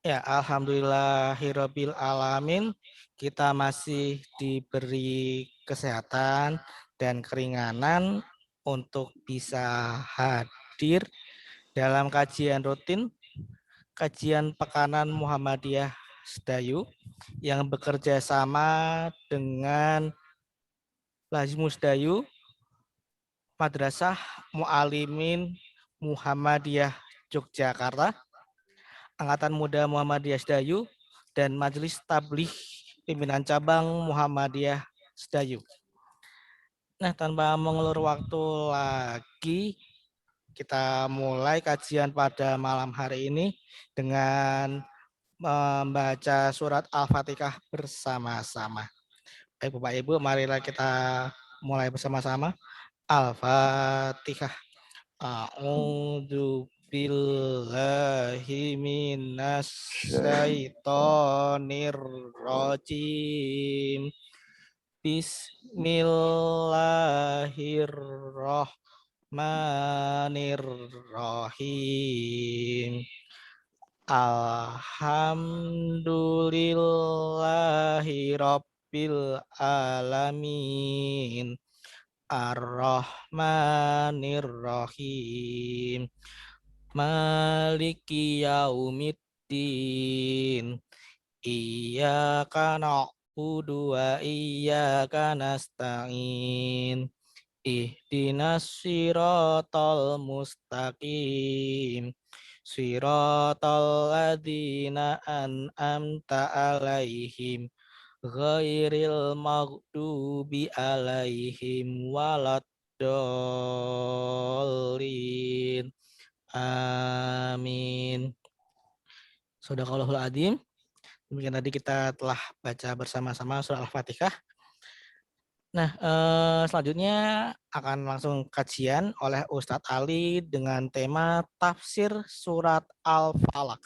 Ya, alhamdulillahirabbil alamin. Kita masih diberi kesehatan dan keringanan untuk bisa hadir dalam kajian rutin, kajian pekanan Muhammadiyah Sedayu yang bekerja sama dengan Lazmus Dayu, Madrasah Mu'alimin Muhammadiyah Yogyakarta, Angkatan Muda Muhammadiyah Sedayu, dan Majelis Tabligh Pimpinan Cabang Muhammadiyah Sedayu. Nah, tanpa mengulur waktu lagi, kita mulai kajian pada malam hari ini dengan membaca surat Al-Fatihah bersama-sama. Baik Bapak Ibu, marilah kita mulai bersama-sama. Al-Fatihah. A'udzu billahi minas syaitonir rajim. Bismillahirrahmanirrahim. Alhamdulillahi rabbil alamin. Ar-Rahmanir-Rahim. Maliki yaumiddin. Iyyaka na'budu wa iyyaka nasta'in. Ihdinas siratal mustaqim. Siratal ladzina an'amta alaihim ghairil maghdubi alaihim waladdallin. Amin. Shadaqallahul adzim. Demikian tadi kita telah baca bersama-sama surah Al-Fatihah. Nah, selanjutnya akan langsung kajian oleh Ustadz Ali dengan tema tafsir surat Al-Falaq.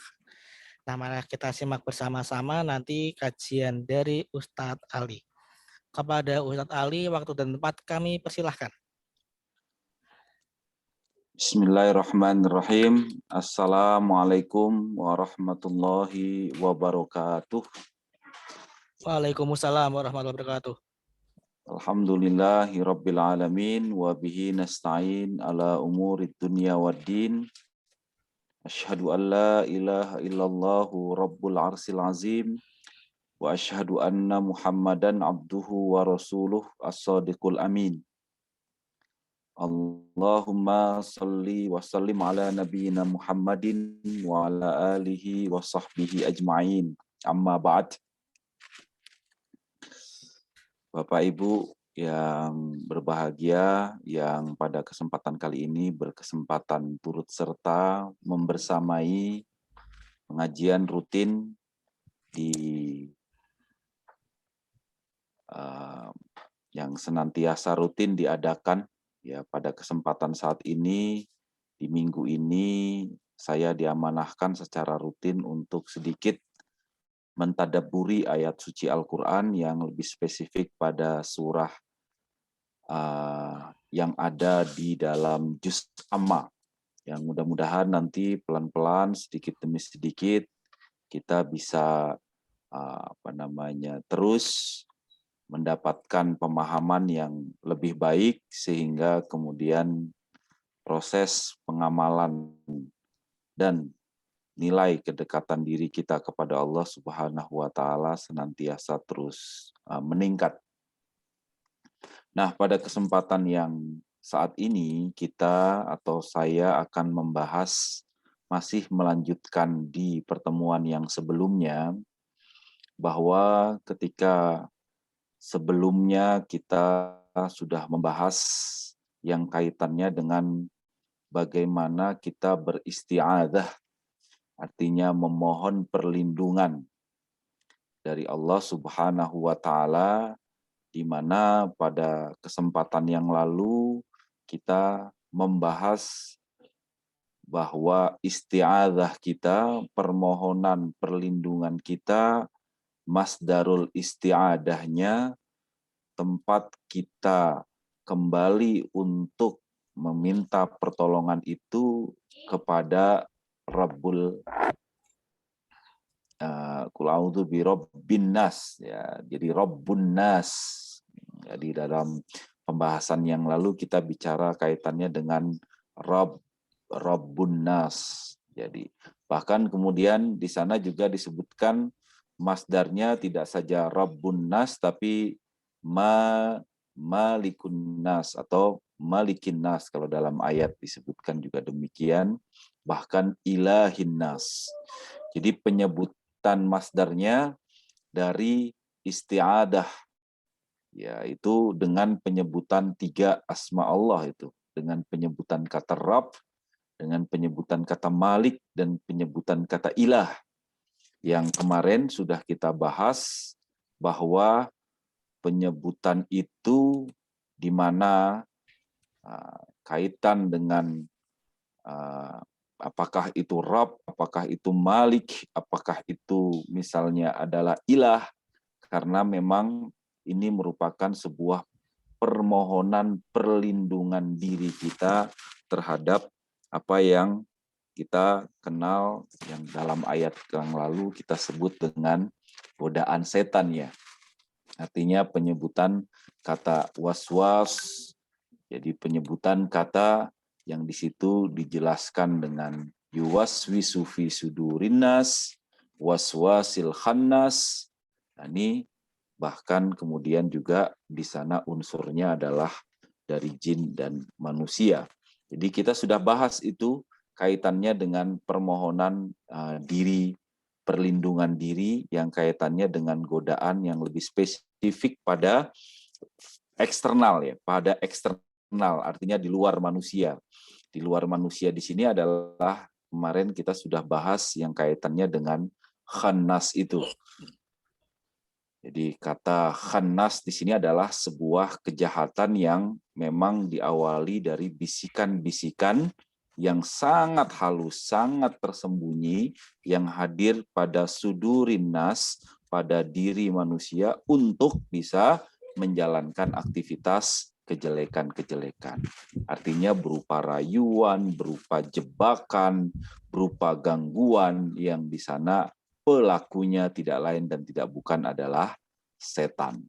Nah, mari kita simak bersama-sama nanti kajian dari Ustadz Ali. Kepada Ustadz Ali, waktu dan tempat kami persilahkan. Bismillahirrahmanirrahim. Assalamualaikum warahmatullahi wabarakatuh. Waalaikumsalam warahmatullahi wabarakatuh. Alhamdulillahi rabbil alamin wa bihi nasta'in ala umurid dunya waddin. Asyhadu an la ilaha illallahu rabbul arsil azim wa asyhadu anna Muhammadan abduhu wa rasuluh as-sadiqul amin. Allahumma salli wa sallim ala nabiyyina Muhammadin wa ala alihi wa sahbihi ajma'in. Amma ba'd. Bapak Ibu yang berbahagia, yang pada kesempatan kali ini berkesempatan turut serta membersamai pengajian rutin di yang senantiasa rutin diadakan. Ya, pada kesempatan saat ini, di minggu ini, saya diamanahkan secara rutin untuk sedikit mentadabburi ayat suci Al-Quran yang lebih spesifik pada surah yang ada di dalam juz amma. Yang mudah-mudahan nanti pelan-pelan, sedikit demi sedikit, kita bisa terus mendapatkan pemahaman yang lebih baik sehingga kemudian proses pengamalan dan nilai kedekatan diri kita kepada Allah Subhanahu wa taala senantiasa terus meningkat. Nah, pada kesempatan yang saat ini kita atau saya akan membahas, masih melanjutkan di pertemuan yang sebelumnya, bahwa ketika sebelumnya kita sudah membahas yang kaitannya dengan bagaimana kita beristi'adzah, artinya memohon perlindungan dari Allah Subhanahu wa taala, di mana pada kesempatan yang lalu kita membahas bahwa isti'adzah kita, permohonan perlindungan kita, masdarul isti'adahnya, tempat kita kembali untuk meminta pertolongan itu kepada Qul a'udzu birabbin nas, ya. Jadi Rabbun nas. Jadi dalam pembahasan yang lalu kita bicara kaitannya dengan Rabbun nas. Jadi bahkan kemudian di sana juga disebutkan masdarnya tidak saja Rabbun nas tapi Malikun nas atau Malikin nas, kalau dalam ayat disebutkan juga demikian, bahkan Ilahin nas. Jadi penyebutan masdarnya dari isti'adah, yaitu dengan penyebutan 3 asma Allah itu, dengan penyebutan kata Rabb, dengan penyebutan kata Malik, dan penyebutan kata Ilah. Yang kemarin sudah kita bahas bahwa penyebutan itu di mana kaitan dengan apakah itu Rabb, apakah itu Malik, apakah itu misalnya adalah Ilah, karena memang ini merupakan sebuah permohonan perlindungan diri kita terhadap apa yang kita kenal yang dalam ayat yang lalu kita sebut dengan godaan setan, ya. Artinya penyebutan kata waswas, jadi penyebutan kata yang di situ dijelaskan dengan yuwaswisu fi sudurinnas, waswasil khannas. Nah, ini bahkan kemudian juga di sana unsurnya adalah dari jin dan manusia. Jadi kita sudah bahas itu kaitannya dengan permohonan diri, perlindungan diri yang kaitannya dengan godaan yang lebih spesifik pada eksternal, ya, pada eksternal, artinya di luar manusia. Di luar manusia di sini adalah kemarin kita sudah bahas yang kaitannya dengan khannas itu. Jadi kata khannas di sini adalah sebuah kejahatan yang memang diawali dari bisikan-bisikan yang sangat halus, sangat tersembunyi, yang hadir pada sudurin nas, pada diri manusia untuk bisa menjalankan aktivitas kejelekan-kejelekan. Artinya berupa rayuan, berupa jebakan, berupa gangguan yang di sana pelakunya tidak lain dan tidak bukan adalah setan.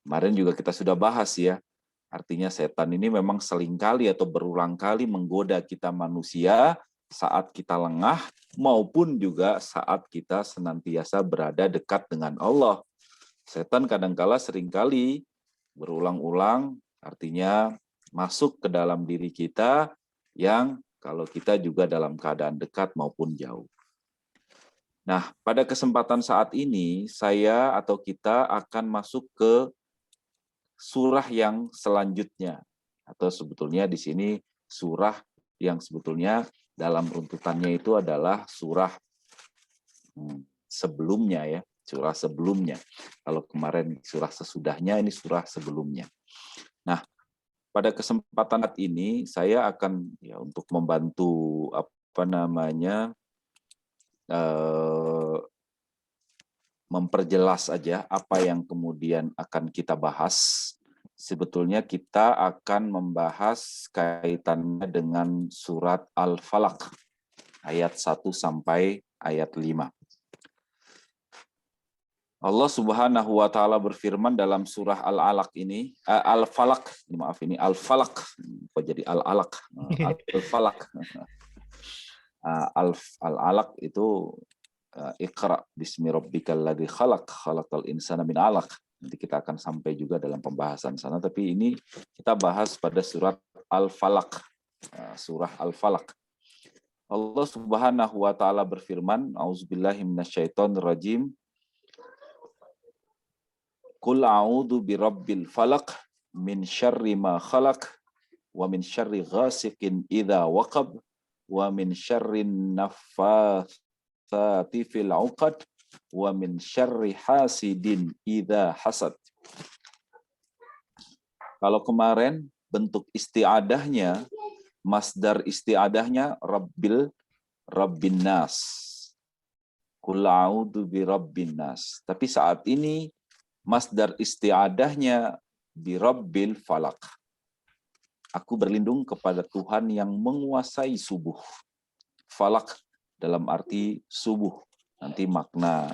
Kemarin juga kita sudah bahas, ya. Artinya setan ini memang seringkali atau berulang kali menggoda kita manusia saat kita lengah maupun juga saat kita senantiasa berada dekat dengan Allah. Setan kadangkala seringkali berulang-ulang, artinya masuk ke dalam diri kita yang kalau kita juga dalam keadaan dekat maupun jauh. Nah, pada kesempatan saat ini, saya atau kita akan masuk ke surah yang selanjutnya. Atau sebetulnya di sini surah yang sebetulnya dalam runtutannya itu adalah surah sebelumnya, ya. Surah sebelumnya. Kalau kemarin surah sesudahnya, ini surah sebelumnya. Nah, pada kesempatan saat ini, saya akan ya untuk membantu memperjelas aja apa yang kemudian akan kita bahas. Sebetulnya kita akan membahas kaitannya dengan surat Al-Falaq ayat 1 sampai ayat 5. Allah Subhanahu wa taala berfirman dalam surah Al-Alaq ini, Al-Falaq, maaf ini Al-Falaq, kok jadi Al-Alaq? Al-Falaq. Al-Alaq itu Iqra bismi rabbikal ladzi khalaq, khalaqal insana min 'alaq. Nanti kita akan sampai juga dalam pembahasan sana, tapi ini kita bahas pada surat Al-Falaq. Surah Al-Falaq. Allah Subhanahu wa taala berfirman, auzubillahi minasyaitonir rajim. Qul a'udzu birabbil falaq min syarri ma khalaq wa min syarri ghasiqin idza waqab wa min syarrin naffatsati fil 'uqad wa min syarri hasidin idza hasad. Kalau kemarin bentuk isti'adahnya, masdar isti'adahnya rabbin nas. Qul a'udzu birabbin nas. Tapi saat ini masdar isti'adahnya birabbil falaq. Aku berlindung kepada Tuhan yang menguasai subuh. Falak dalam arti subuh. nanti makna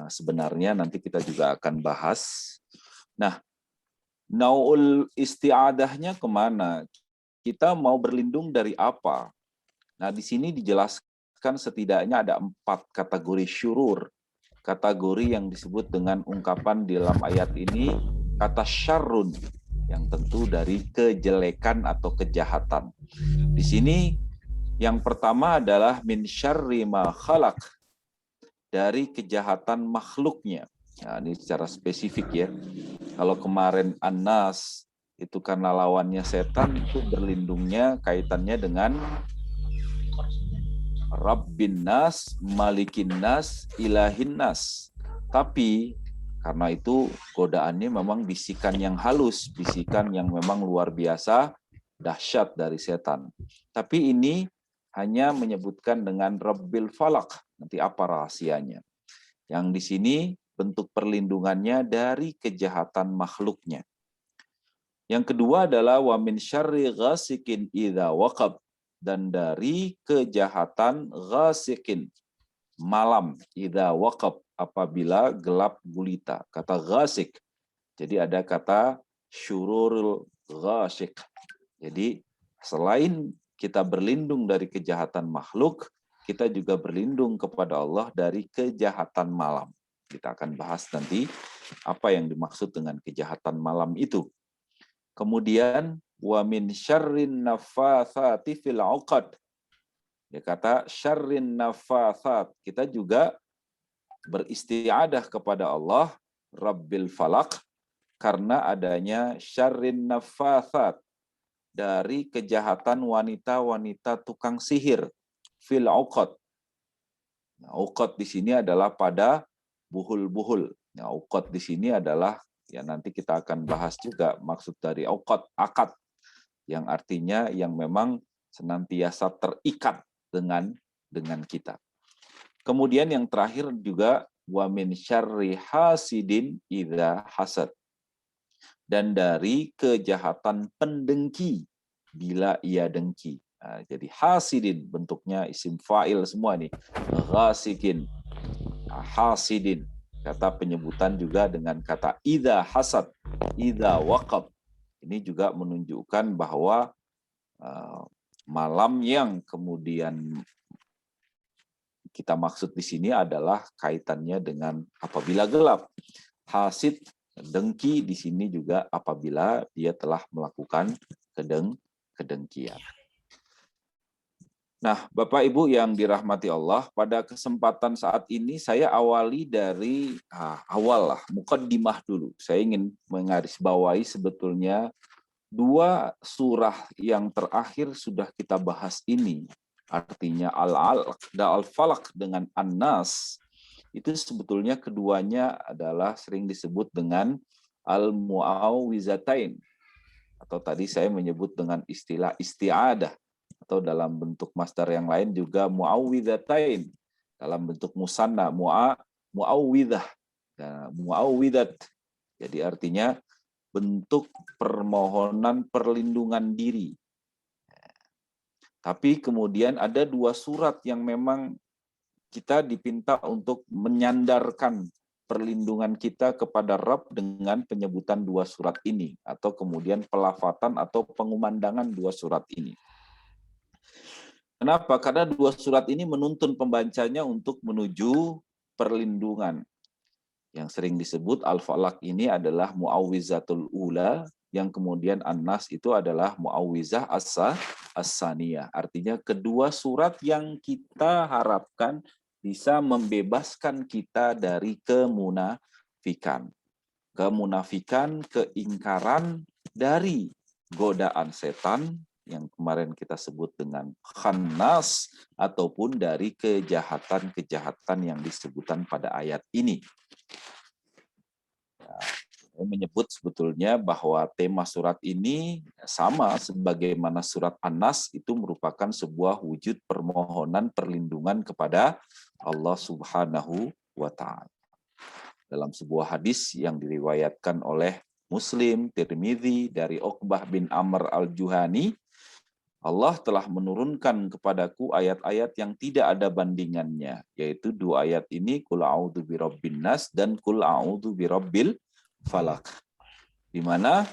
sebenarnya nanti kita juga akan bahas. Nah, nau'ul isti'adahnya kemana? Kita mau berlindung dari apa? Nah, di sini dijelaskan setidaknya ada 4 kategori syurur. Kategori yang disebut dengan ungkapan di dalam ayat ini, kata syarrun, yang tentu dari kejelekan atau kejahatan. Di sini yang pertama adalah min syarri ma khalaq, dari kejahatan makhluknya. Nah, ini secara spesifik ya. Kalau kemarin An-Nas itu karena lawannya setan, itu berlindungnya kaitannya dengan Rabbin Nas, Malikin Nas, Ilahin Nas. Tapi karena itu godaannya memang bisikan yang halus, bisikan yang memang luar biasa dahsyat dari setan. Tapi ini hanya menyebutkan dengan Rabbil Falak. Nanti apa rahasianya? Yang di sini bentuk perlindungannya dari kejahatan makhluknya. Yang kedua adalah wa min syarri ghasikin idza waqab, dan dari kejahatan ghasikin, malam, idza waqab, apabila gelap gulita. Kata ghasik. Jadi ada kata syururul ghasik. Jadi selain kita berlindung dari kejahatan makhluk, kita juga berlindung kepada Allah dari kejahatan malam. Kita akan bahas nanti apa yang dimaksud dengan kejahatan malam itu. Kemudian wa min syarrin naffatsati fil 'uqad. Dia kata syarrin naffatsat. Kita juga beristiadah kepada Allah Rabbil Falak karena adanya syarrin naffatsat, dari kejahatan wanita-wanita tukang sihir fil 'uqad. Nah, 'uqad di sini adalah pada buhul-buhul. Nah, 'uqad di sini adalah ya nanti kita akan bahas juga maksud dari 'uqad, akad, yang artinya yang memang senantiasa terikat dengan kita. Kemudian yang terakhir juga wa min syarri hasidin idza hasad, dan dari kejahatan pendengki bila ia dengki. Nah, jadi hasidin bentuknya isim fa'il semua nih. Ghasikin, hasidin. Kata penyebutan juga dengan kata idza hasad, idza waqab. Ini juga menunjukkan bahwa malam yang kemudian kita maksud di sini adalah kaitannya dengan apabila gelap. Hasid, dengki di sini juga apabila dia telah melakukan kedengkian. Nah, Bapak Ibu yang dirahmati Allah, pada kesempatan saat ini saya awali dari awal lah, muqaddimah dulu. Saya ingin menggarisbawahi sebetulnya 2 surah yang terakhir sudah kita bahas ini. Artinya Al-Alaq dan Al-Falaq dengan An-Nas, itu sebetulnya keduanya adalah sering disebut dengan Al-Mu'awwizatain, atau tadi saya menyebut dengan istilah isti'adah, atau dalam bentuk masdar yang lain juga Mu'awwidzatain, dalam bentuk musanna mu'awwidzah, mu'awwidzat. Jadi artinya bentuk permohonan perlindungan diri. Tapi kemudian ada 2 surat yang memang kita dipinta untuk menyandarkan perlindungan kita kepada Rabb dengan penyebutan 2 surat ini, atau kemudian pelafatan atau pengumandangan 2 surat ini. Kenapa? Karena 2 surat ini menuntun pembacanya untuk menuju perlindungan. Yang sering disebut Al-Falaq ini adalah Mu'awwizatul Ula, yang kemudian An-Nas itu adalah Mu'awwizah As-Saniyah. Artinya kedua surat yang kita harapkan bisa membebaskan kita dari kemunafikan. Kemunafikan, keingkaran dari godaan setan yang kemarin kita sebut dengan khannas, ataupun dari kejahatan-kejahatan yang disebutkan pada ayat ini. Saya menyebut sebetulnya bahwa tema surat ini sama sebagaimana surat An-Nas itu merupakan sebuah wujud permohonan perlindungan kepada Allah Subhanahu wa Ta'ala. Dalam sebuah hadis yang diriwayatkan oleh Muslim, Tirmidzi dari Uqbah bin Amr al-Juhani, Allah telah menurunkan kepadaku ayat-ayat yang tidak ada bandingannya, yaitu dua ayat ini, Qul a'udzu birabbin nas dan Qul a'udzu birabbil falaq. Di mana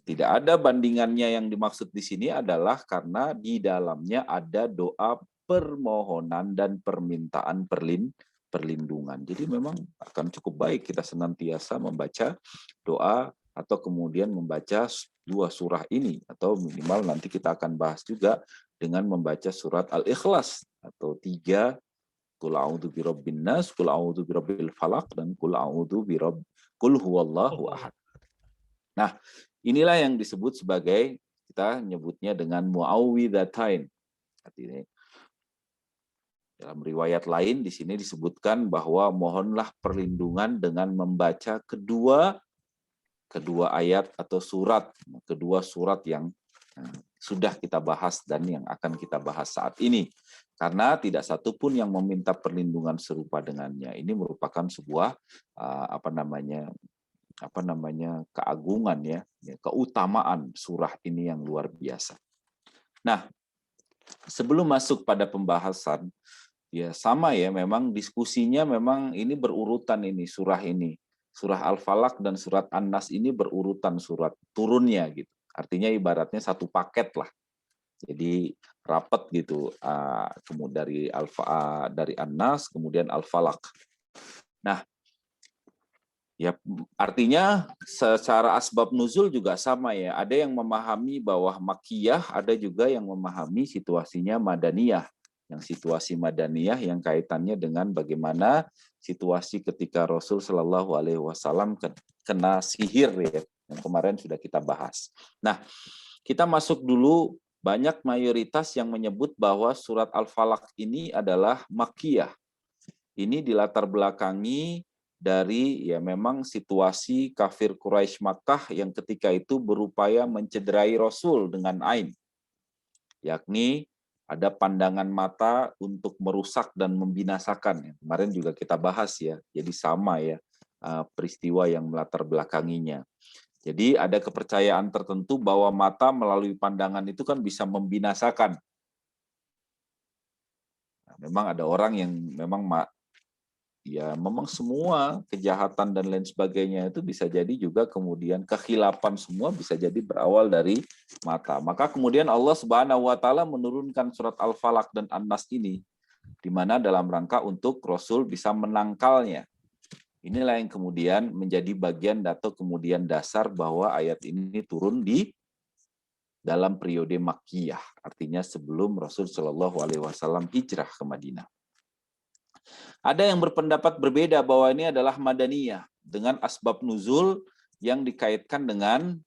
tidak ada bandingannya. Yang dimaksud di sini adalah karena di dalamnya ada doa permohonan dan permintaan perlindungan. Jadi memang akan cukup baik kita senantiasa membaca doa atau kemudian membaca dua surah ini, atau minimal nanti kita akan bahas juga dengan membaca surat Al-Ikhlas atau 3, Qul a'udzu birabbin nas, Qul a'udzu birabbil falaq, dan Qul a'udzu Qul huwallahu ahad. Nah, inilah yang disebut sebagai, kita nyebutnya dengan muawwidzatain. Artinya dalam riwayat lain di sini disebutkan bahwa mohonlah perlindungan dengan membaca kedua ayat atau kedua surat yang sudah kita bahas dan yang akan kita bahas saat ini. Karena tidak satu pun yang meminta perlindungan serupa dengannya. Ini merupakan sebuah keagungan ya, keutamaan surah ini yang luar biasa. Nah, sebelum masuk pada pembahasan, ya sama ya, memang diskusinya memang ini berurutan ini surah ini. Surah Al-Falaq dan surat An-Nas ini berurutan surat turunnya gitu. Artinya ibaratnya satu paket lah. Jadi rapat gitu, kemudian dari An-Nas kemudian Al-Falaq. Nah, ya artinya secara asbab nuzul juga sama ya. Ada yang memahami bahwa Makkiyah, ada juga yang memahami situasinya Madaniyah. Yang situasi Madaniyah yang kaitannya dengan bagaimana situasi ketika Rasul Shallallahu Alaihi Wasallam kena sihir ya, yang kemarin sudah kita bahas. Nah, kita masuk dulu. Banyak mayoritas yang menyebut bahwa surat Al-Falaq ini adalah Makkiyah. Ini dilatar belakangi dari ya memang situasi kafir Quraisy Makkah yang ketika itu berupaya mencederai Rasul dengan ain. Yakni ada pandangan mata untuk merusak dan membinasakan. Kemarin juga kita bahas ya. Jadi sama ya peristiwa yang melatar belakanginya. Jadi ada kepercayaan tertentu bahwa mata melalui pandangan itu kan bisa membinasakan. Nah, memang ada orang yang memang semua kejahatan dan lain sebagainya itu bisa jadi juga kemudian kekhilafan semua bisa jadi berawal dari mata. Maka kemudian Allah Subhanahu wa taala menurunkan surat Al-Falaq dan An-Nas ini di mana dalam rangka untuk Rasul bisa menangkalnya. Inilah yang kemudian menjadi bagian atau kemudian dasar bahwa ayat ini turun di dalam periode Makkiyah, artinya sebelum Rasul Shallallahu Alaihi Wasallam hijrah ke Madinah. Ada yang berpendapat berbeda bahwa ini adalah Madaniyah dengan asbab nuzul yang dikaitkan dengan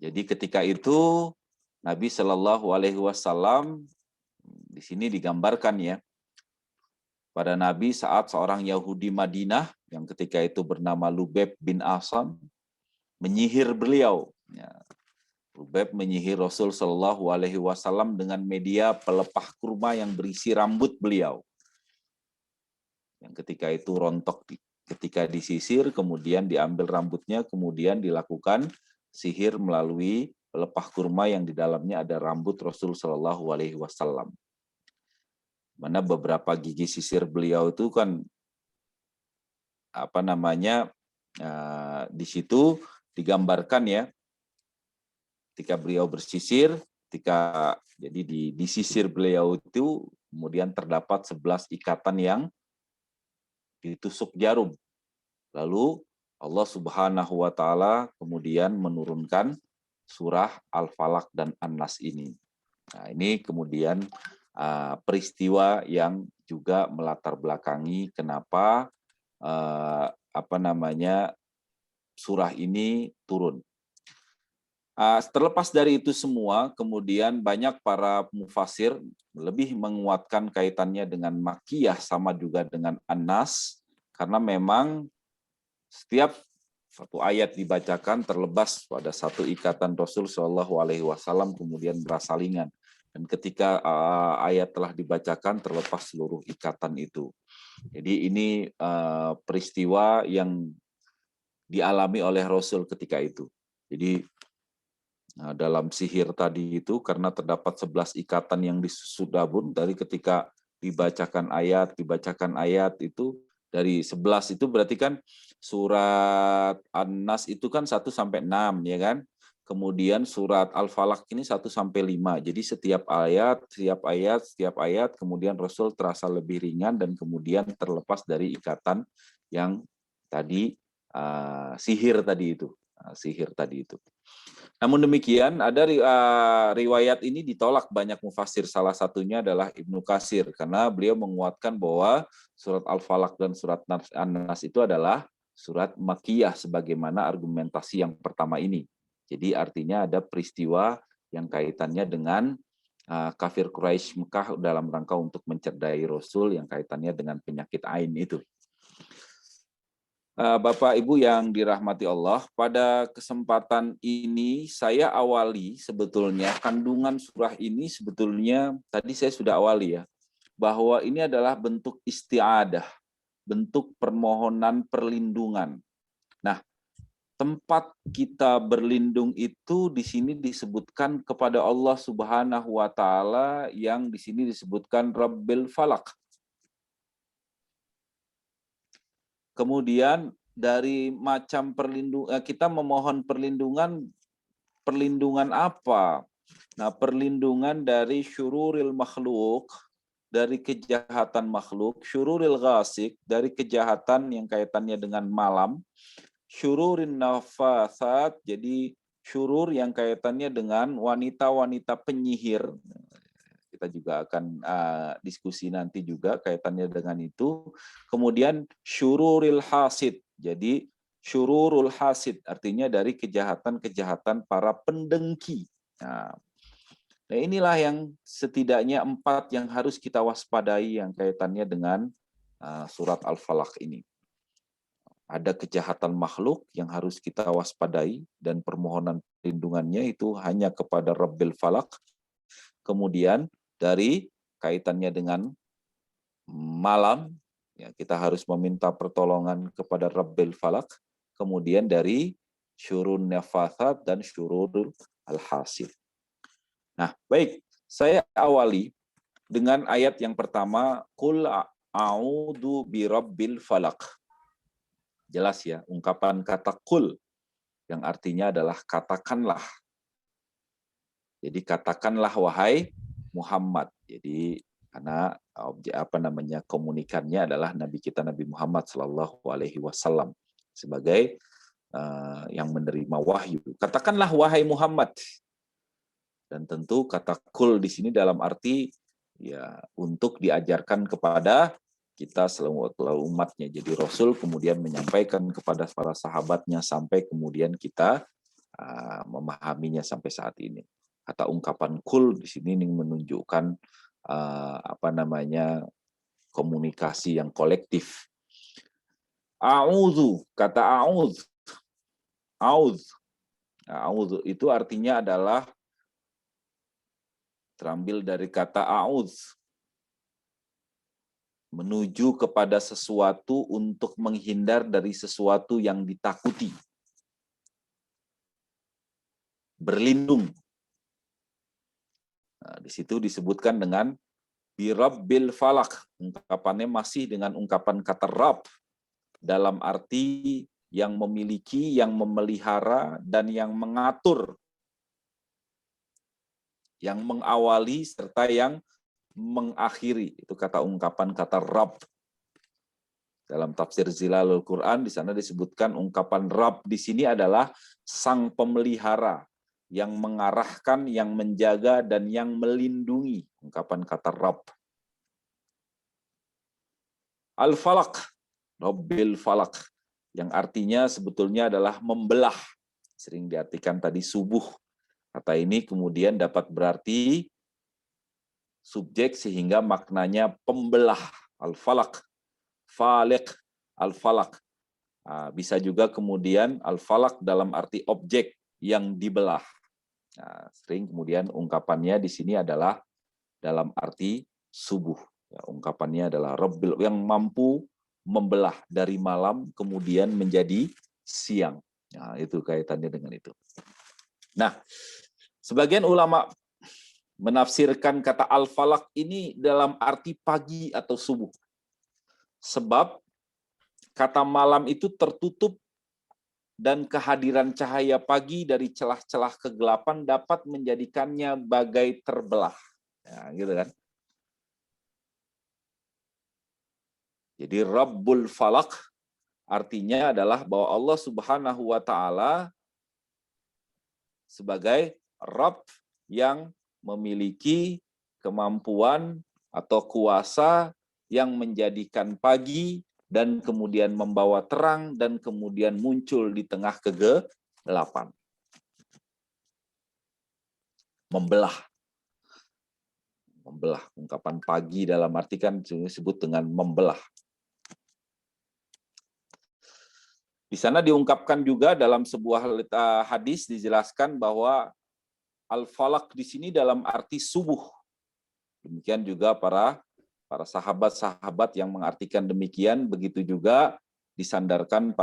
jadi ketika itu Nabi Shallallahu Alaihi Wasallam di sini digambarkan ya pada Nabi saat seorang Yahudi Madinah yang ketika itu bernama Lubeb bin Asam menyihir beliau. Ya. Lubeb menyihir Rasul Shallallahu Alaihi Wasallam dengan media pelepah kurma yang berisi rambut beliau. Yang ketika itu rontok, ketika disisir, kemudian diambil rambutnya, kemudian dilakukan sihir melalui pelepah kurma yang di dalamnya ada rambut Rasul Shallallahu Alaihi Wasallam. Mana beberapa gigi sisir beliau itu kan di situ digambarkan ya ketika beliau bersisir, ketika jadi di sisir beliau itu kemudian terdapat 11 ikatan yang ditusuk jarum. Lalu Allah Subhanahu wa taala kemudian menurunkan surah Al-Falaq dan An-Nas ini. Nah, ini kemudian peristiwa yang juga melatar belakangi kenapa surah ini turun. Terlepas dari itu semua, kemudian banyak para mufasir lebih menguatkan kaitannya dengan Makkiyah sama juga dengan An-Nas, karena memang setiap satu ayat dibacakan terlebas pada satu ikatan Rasul Shallallahu Alaihi Wasallam kemudian bersalingan. Dan ketika ayat telah dibacakan terlepas seluruh ikatan itu. Jadi ini peristiwa yang dialami oleh Rasul ketika itu. Jadi Nah, dalam sihir tadi itu karena terdapat 11 ikatan yang disudabun dari ketika dibacakan ayat itu dari 11 itu berarti kan surat An-Nas itu kan 1 sampai 6 ya kan. Kemudian surat Al-Falaq ini 1 sampai 5. Jadi setiap ayat kemudian Rasul terasa lebih ringan dan kemudian terlepas dari ikatan yang tadi sihir tadi itu. Namun demikian, ada riwayat ini ditolak banyak mufassir. Salah satunya adalah Ibnu Katsir, karena beliau menguatkan bahwa surat Al-Falaq dan surat An-Nas itu adalah surat Makkiyah, sebagaimana argumentasi yang pertama ini. Jadi artinya ada peristiwa yang kaitannya dengan kafir Quraisy Mekah dalam rangka untuk mencerdai Rasul yang kaitannya dengan penyakit ain itu. Bapak Ibu yang dirahmati Allah, pada kesempatan ini saya awali sebetulnya kandungan surah ini sebetulnya tadi saya sudah awali ya, bahwa ini adalah bentuk isti'adah, bentuk permohonan perlindungan. Nah, tempat kita berlindung itu di sini disebutkan kepada Allah Subhanahu wa taala yang di sini disebutkan Rabbil Falaq. Kemudian dari macam perlindungan, kita memohon perlindungan apa? Nah, perlindungan dari syururil makhluk, dari kejahatan makhluk, syururil ghasik, dari kejahatan yang kaitannya dengan malam, syururin nafasat, jadi syurur yang kaitannya dengan wanita-wanita penyihir. Kita juga akan diskusi nanti juga kaitannya dengan itu. Kemudian syururil hasid. Jadi syururul hasid artinya dari kejahatan-kejahatan para pendengki. Nah, inilah yang setidaknya 4 yang harus kita waspadai yang kaitannya dengan surat Al-Falaq ini. Ada kejahatan makhluk yang harus kita waspadai dan permohonan perlindungannya itu hanya kepada Rabbil Falaq. Kemudian dari kaitannya dengan malam, ya, kita harus meminta pertolongan kepada Rabbil Falaq. Kemudian dari syurun nafasat dan syurul al-hasil. Nah, baik, saya awali dengan ayat yang pertama, Qul a'udzu birabbil falaq. Jelas ya, ungkapan kata qul yang artinya adalah katakanlah. Jadi katakanlah wahai Muhammad. Jadi karena komunikannya adalah Nabi kita Nabi Muhammad Shallallahu Alaihi Wasallam sebagai yang menerima wahyu. Katakanlah wahai Muhammad. Dan tentu kata kul di sini dalam arti ya untuk diajarkan kepada kita seluruh umatnya. Jadi Rasul kemudian menyampaikan kepada para sahabatnya sampai kemudian kita memahaminya sampai saat ini. Kata ungkapan kul di sini menunjukkan komunikasi yang kolektif. A'udzu, kata a'udz. A'udzu itu artinya adalah terambil dari kata a'udz. Menuju kepada sesuatu untuk menghindar dari sesuatu yang ditakuti. Berlindung. Nah, di situ disebutkan dengan birabbil falaq. Ungkapannya masih dengan ungkapan kata Rabb dalam arti yang memiliki, yang memelihara, dan yang mengatur, yang mengawali serta yang mengakhiri. Itu kata ungkapan kata Rabb. Dalam tafsir Zilalul Quran di sana disebutkan ungkapan Rabb di sini adalah sang pemelihara yang mengarahkan, yang menjaga, dan yang melindungi. Ungkapan kata Rabb. Al-Falaq, Rabbil Falaq, yang artinya sebetulnya adalah membelah. Sering diartikan tadi subuh. Kata ini kemudian dapat berarti subjek sehingga maknanya pembelah. Al-Falaq, Faliq, Al-Falaq. Bisa juga kemudian Al-Falaq dalam arti objek yang dibelah. Nah, sering kemudian ungkapannya di sini adalah dalam arti subuh. Ya, ungkapannya adalah Rabbil yang mampu membelah dari malam kemudian menjadi siang. Nah, itu kaitannya dengan itu. Nah, Sebagian ulama menafsirkan kata al-falak ini dalam arti pagi atau subuh. Sebab kata malam itu tertutup dan kehadiran cahaya pagi dari celah-celah kegelapan dapat menjadikannya bagai terbelah. Ya, gitu kan. Jadi Rabbul Falak artinya adalah bahwa Allah Subhanahu wa taala sebagai Rabb yang memiliki kemampuan atau kuasa yang menjadikan pagi dan kemudian membawa terang dan kemudian muncul di tengah kegelapan. Membelah. Membelah. Ungkapan pagi dalam arti kan disebut dengan membelah. Di sana diungkapkan juga dalam sebuah hadis dijelaskan bahwa al-falak di sini dalam arti subuh. Demikian juga para sahabat-sahabat yang mengartikan demikian, begitu juga disandarkan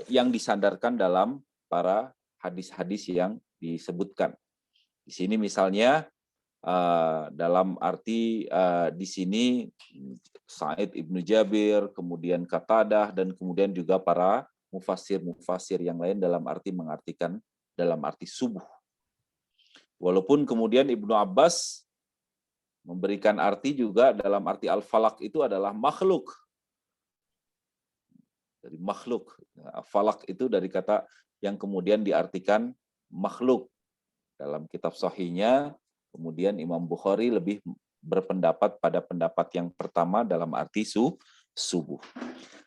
yang disandarkan dalam para hadis-hadis yang disebutkan. Di sini misalnya dalam arti di sini Sa'id Ibnu Jabir, kemudian Qatadah, dan kemudian juga para mufasir yang lain dalam arti mengartikan dalam arti subuh. Walaupun kemudian Ibnu Abbas memberikan arti juga dalam arti al-falak itu adalah makhluk. Dari makhluk. Falak itu dari kata yang kemudian diartikan makhluk. Dalam kitab sahihnya, kemudian Imam Bukhari lebih berpendapat pada pendapat yang pertama dalam arti subuh.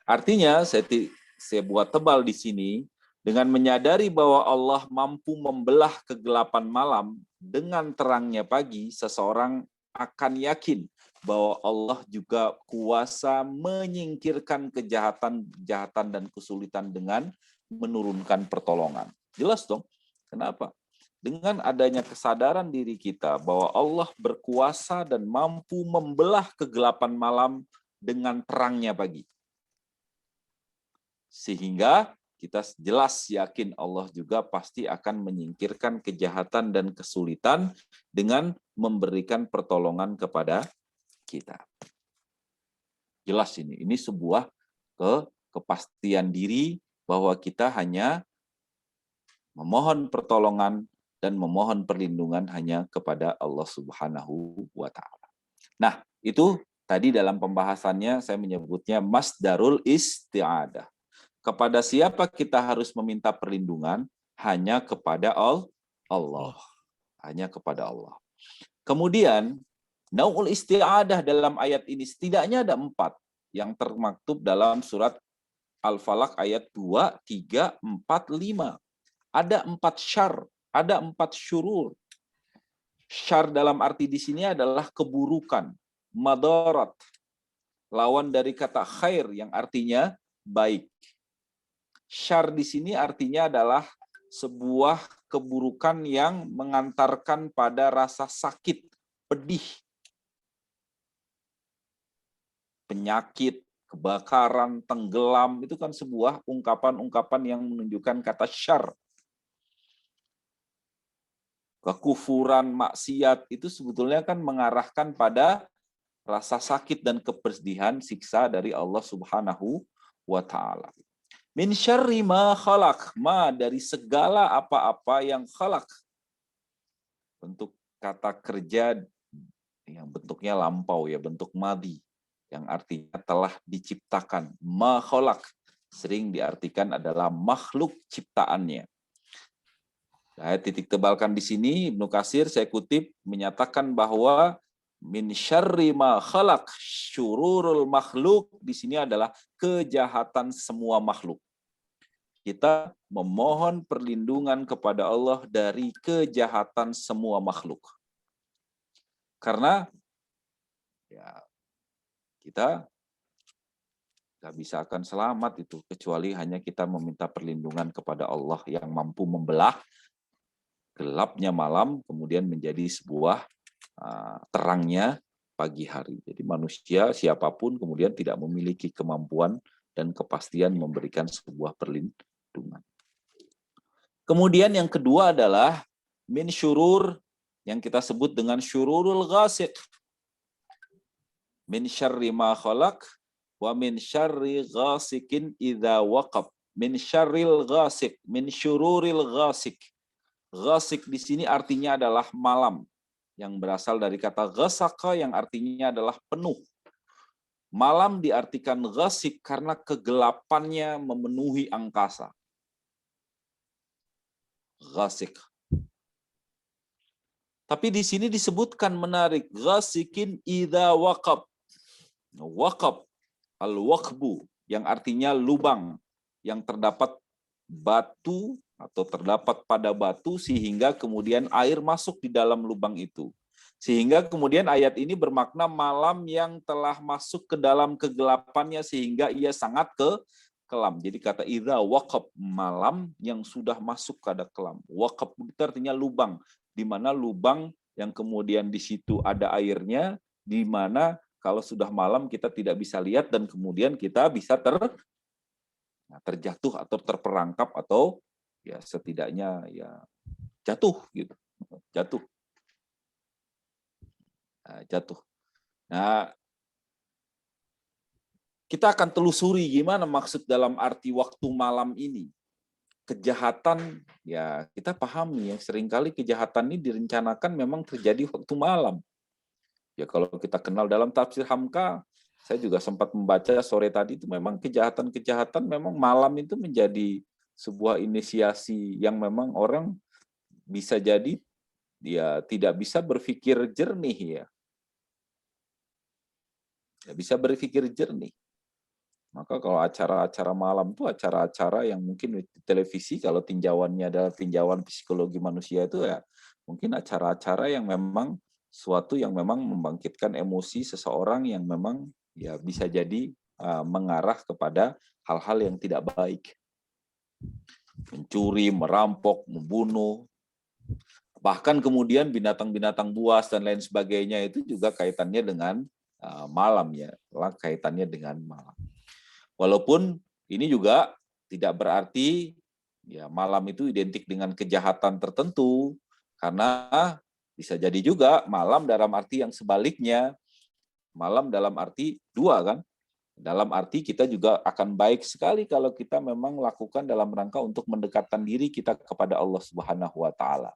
Artinya, saya buat tebal di sini, dengan menyadari bahwa Allah mampu membelah kegelapan malam dengan terangnya pagi, seseorang akan yakin bahwa Allah juga kuasa menyingkirkan kejahatan dan kesulitan dengan menurunkan pertolongan. Jelas dong. Kenapa? Dengan adanya kesadaran diri kita bahwa Allah berkuasa dan mampu membelah kegelapan malam dengan terangnya pagi. Sehingga kita jelas yakin Allah juga pasti akan menyingkirkan kejahatan dan kesulitan dengan memberikan pertolongan kepada kita. Jelas ini sebuah kepastian diri bahwa kita hanya memohon pertolongan dan memohon perlindungan hanya kepada Allah Subhanahu wa taala. Nah, itu tadi dalam pembahasannya saya menyebutnya masdarul isti'adah. Kepada siapa kita harus meminta perlindungan? Hanya kepada Allah. Hanya kepada Allah. Kemudian, nau'ul isti'adah dalam ayat ini setidaknya ada 4 yang termaktub dalam surat Al-Falaq ayat 2, 3, 4, 5. Ada 4 syar, ada 4 syurur. Syar dalam arti di sini adalah keburukan, madarat. Lawan dari kata khair yang artinya baik. Syar di sini artinya adalah sebuah keburukan yang mengantarkan pada rasa sakit, pedih, penyakit, kebakaran, tenggelam, itu kan sebuah ungkapan-ungkapan yang menunjukkan kata syar. Kekufuran, maksiat, itu sebetulnya kan mengarahkan pada rasa sakit dan kepedihan, siksa dari Allah Subhanahu wa ta'ala. Min syarri ma khalaq, ma dari segala apa-apa yang khalaq. Bentuk kata kerja yang bentuknya lampau ya, bentuk madhi yang artinya telah diciptakan. Ma khalaq sering diartikan adalah makhluk ciptaannya. Saya titik tebalkan di sini Ibnu Katsir saya kutip menyatakan bahwa min syarri ma khalaq, syururul makhluk di sini adalah kejahatan semua makhluk. Kita memohon perlindungan kepada Allah dari kejahatan semua makhluk. Karena ya kita nggak bisa akan selamat itu kecuali hanya kita meminta perlindungan kepada Allah yang mampu membelah gelapnya malam kemudian menjadi sebuah terangnya pagi hari. Jadi manusia siapapun kemudian tidak memiliki kemampuan dan kepastian memberikan sebuah perlindungan. Kemudian yang kedua adalah min syurur yang kita sebut dengan syururul ghasiq. Min syarri ma khalaq wa min syarri ghasikin idza waqab. Min syarril ghasiq, min syururil ghasiq. Ghasiq di sini artinya adalah malam, yang berasal dari kata ghasaka yang artinya adalah penuh. Malam diartikan ghasiq karena kegelapannya memenuhi angkasa. Ghasiq. Tapi di sini disebutkan menarik, ghasikin idza waqab. Waqab, al-waqbu, yang artinya lubang, yang terdapat batu atau terdapat pada batu sehingga kemudian air masuk di dalam lubang itu. Sehingga kemudian ayat ini bermakna malam yang telah masuk ke dalam kegelapannya sehingga ia sangat kelam. Jadi kata idza waqab, malam yang sudah masuk ke kelam. Waqab itu artinya lubang, di mana lubang yang kemudian di situ ada airnya, di mana kalau sudah malam kita tidak bisa lihat dan kemudian kita bisa terjatuh atau terperangkap atau ya setidaknya ya jatuh gitu. Jatuh. Jatuh. Nah, kita akan telusuri gimana maksud dalam arti waktu malam ini. Kejahatan, ya kita pahami ya, seringkali kejahatan ini direncanakan memang terjadi waktu malam. Ya kalau kita kenal dalam tafsir Hamka, saya juga sempat membaca sore tadi itu memang kejahatan-kejahatan memang malam itu menjadi sebuah inisiasi yang memang orang bisa jadi dia tidak bisa berpikir jernih ya. Tidak bisa berpikir jernih. Maka kalau acara-acara malam itu acara-acara yang mungkin di televisi kalau tinjauannya adalah tinjauan psikologi manusia itu ya mungkin acara-acara yang memang suatu yang memang membangkitkan emosi seseorang yang memang ya bisa jadi mengarah kepada hal-hal yang tidak baik. Mencuri, merampok, membunuh, bahkan kemudian binatang-binatang buas dan lain sebagainya itu juga kaitannya dengan malam ya, kaitannya dengan malam. Walaupun ini juga tidak berarti ya malam itu identik dengan kejahatan tertentu, karena bisa jadi juga malam dalam arti yang sebaliknya, malam dalam arti dua kan, dalam arti kita juga akan baik sekali kalau kita memang lakukan dalam rangka untuk mendekatkan diri kita kepada Allah Subhanahu wa taala.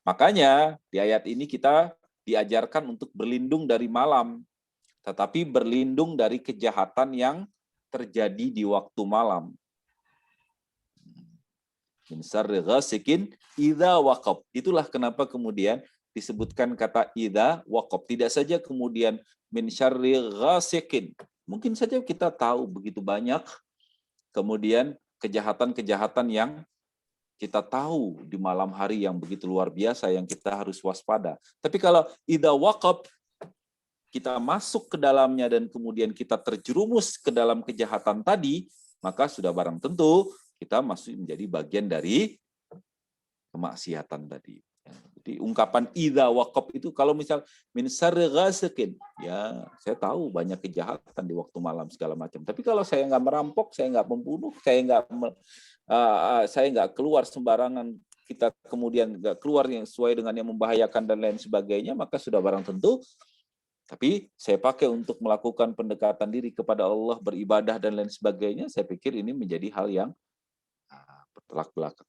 Makanya di ayat ini kita diajarkan untuk berlindung dari malam, tetapi berlindung dari kejahatan yang terjadi di waktu malam. Min syarri ghasikin idza waqab. Itulah kenapa kemudian disebutkan kata idza waqab. Tidak saja kemudian min syarri ghasikin. Mungkin saja kita tahu begitu banyak kemudian kejahatan-kejahatan yang kita tahu di malam hari yang begitu luar biasa yang kita harus waspada. Tapi kalau idza waqab, kita masuk ke dalamnya dan kemudian kita terjerumus ke dalam kejahatan tadi, maka sudah barang tentu kita masuk menjadi bagian dari kemaksiatan tadi. Jadi ungkapan idza waqab itu kalau misal min syarri ghasikin, ya saya tahu banyak kejahatan di waktu malam segala macam. Tapi kalau saya nggak merampok, saya nggak membunuh, saya nggak keluar sembarangan, kita kemudian nggak keluar yang sesuai dengan yang membahayakan dan lain sebagainya, maka sudah barang tentu. Tapi saya pakai untuk melakukan pendekatan diri kepada Allah, beribadah dan lain sebagainya, saya pikir ini menjadi hal yang bertolak belakang.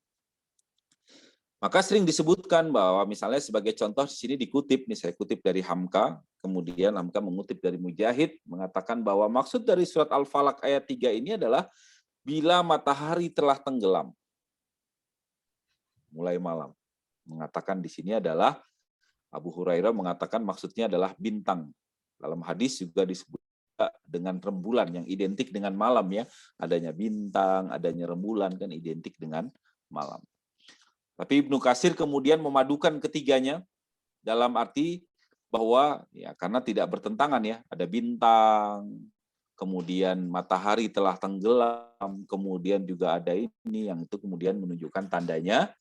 Maka sering disebutkan bahwa misalnya sebagai contoh di sini dikutip, nih saya kutip dari Hamka, kemudian Hamka mengutip dari Mujahid, mengatakan bahwa maksud dari surat Al-Falaq ayat 3 ini adalah bila matahari telah tenggelam, mulai malam. Mengatakan di sini adalah Abu Hurairah mengatakan maksudnya adalah bintang. Dalam hadis juga disebut dengan rembulan yang identik dengan malam ya. Adanya bintang, adanya rembulan kan identik dengan malam. Tapi Ibnu Katsir kemudian memadukan ketiganya dalam arti bahwa ya karena tidak bertentangan ya. Ada bintang, kemudian matahari telah tenggelam, kemudian juga ada ini yang itu kemudian menunjukkan tandanya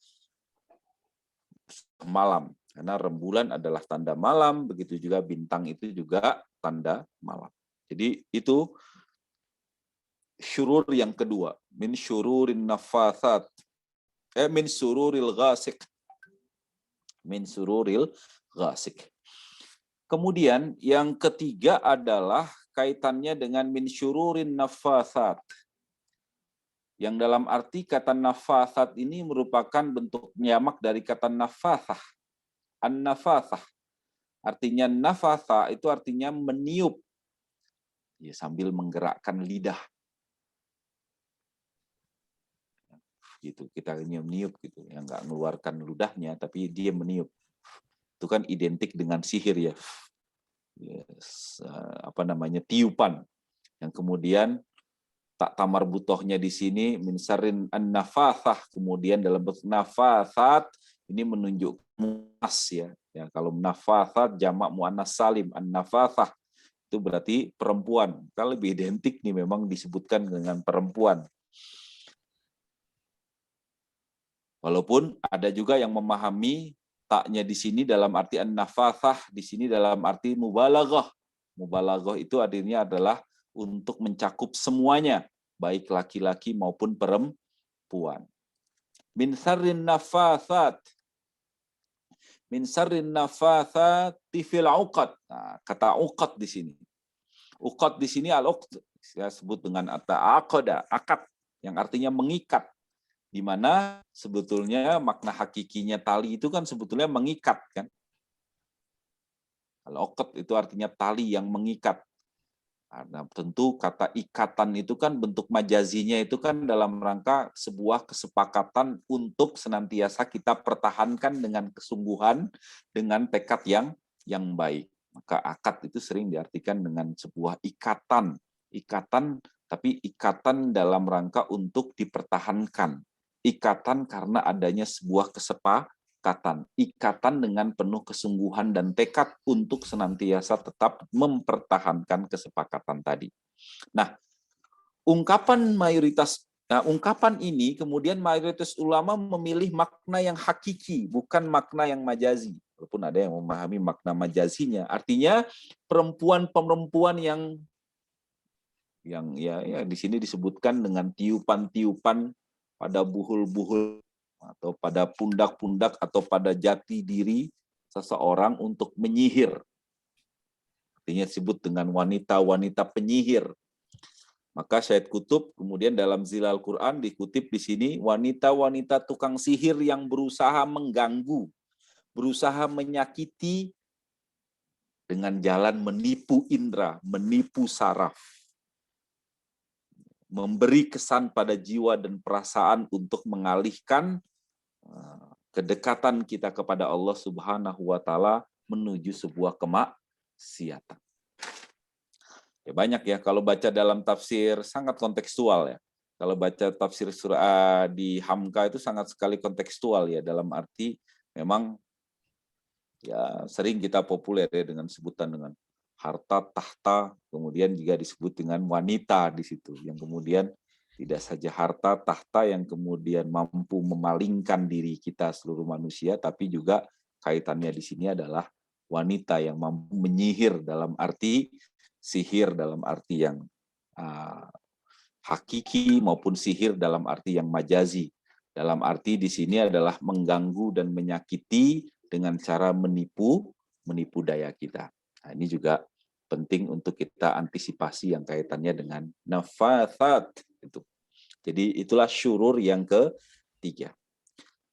malam. Karena rembulan adalah tanda malam, begitu juga bintang itu juga tanda malam. Jadi itu syurur yang kedua, min syururin nafatsat, min syururil ghasiq. Min sururil ghasik. Kemudian yang ketiga adalah kaitannya dengan min syururin nafatsat. Yang dalam arti kata nafatsat ini merupakan bentuk jamak dari kata nafathah. An-nafathah. Artinya nafatha itu artinya meniup. Ya, sambil menggerakkan lidah. Gitu, kita meniup gitu, yang nggak mengeluarkan ludahnya tapi dia meniup. Itu kan identik dengan sihir ya. Yes, tiupan yang kemudian tak tamar butohnya di sini min syarrin an-nafathah, kemudian dalam bentuk nafasat ini menunjuk muas ya. Ya, kalau nafathat jamak muannas salim, an-nafathah itu berarti perempuan. Kalau lebih identik nih memang disebutkan dengan perempuan. Walaupun ada juga yang memahami taknya di sini dalam arti an-nafathah, di sini dalam arti mubalaghah. Mubalaghah itu artinya adalah untuk mencakup semuanya, baik laki-laki maupun perempuan. Min syarrin nafathat. Min syarrin nafathati fil 'uqad. Nah, kata 'uqad di sini. Uqad di sini al-uqd saya sebut dengan aqada, akad yang artinya mengikat. Di mana sebetulnya makna hakikinya tali itu kan sebetulnya mengikat kan. Kalau uqad itu artinya tali yang mengikat. Nah, tentu kata ikatan itu kan bentuk majazinya itu kan dalam rangka sebuah kesepakatan untuk senantiasa kita pertahankan dengan kesungguhan, dengan tekad yang baik. Maka akad itu sering diartikan dengan sebuah ikatan. Ikatan, tapi ikatan dalam rangka untuk dipertahankan. Ikatan karena adanya sebuah kesepakatan. Ikatan dengan penuh kesungguhan dan tekad untuk senantiasa tetap mempertahankan kesepakatan tadi. Nah, ungkapan ini kemudian mayoritas ulama memilih makna yang hakiki, bukan makna yang majazi. Walaupun ada yang memahami makna majazinya. Artinya perempuan-perempuan yang ya di sini disebutkan dengan tiupan-tiupan pada buhul-buhul atau pada pundak-pundak atau pada jati diri seseorang untuk menyihir. Artinya disebut dengan wanita-wanita penyihir. Maka Syed Qutb kemudian dalam Zilal Quran dikutip di sini, wanita-wanita tukang sihir yang berusaha mengganggu, berusaha menyakiti dengan jalan menipu indera, menipu saraf. Memberi kesan pada jiwa dan perasaan untuk mengalihkan kedekatan kita kepada Allah Subhanahu wa taala menuju sebuah kemaksiatan. Ya banyak ya, kalau baca dalam tafsir sangat kontekstual ya. Kalau baca tafsir surah di Hamka itu sangat sekali kontekstual ya, dalam arti memang ya sering kita populer ya dengan sebutan dengan harta, tahta, kemudian juga disebut dengan wanita di situ, yang kemudian tidak saja harta, tahta yang kemudian mampu memalingkan diri kita seluruh manusia, tapi juga kaitannya di sini adalah wanita yang mampu menyihir dalam arti sihir dalam arti yang hakiki maupun sihir dalam arti yang majazi. Dalam arti di sini adalah mengganggu dan menyakiti dengan cara menipu daya kita. Nah, ini juga penting untuk kita antisipasi yang kaitannya dengan nafathat itu. Jadi itulah syurur yang ketiga.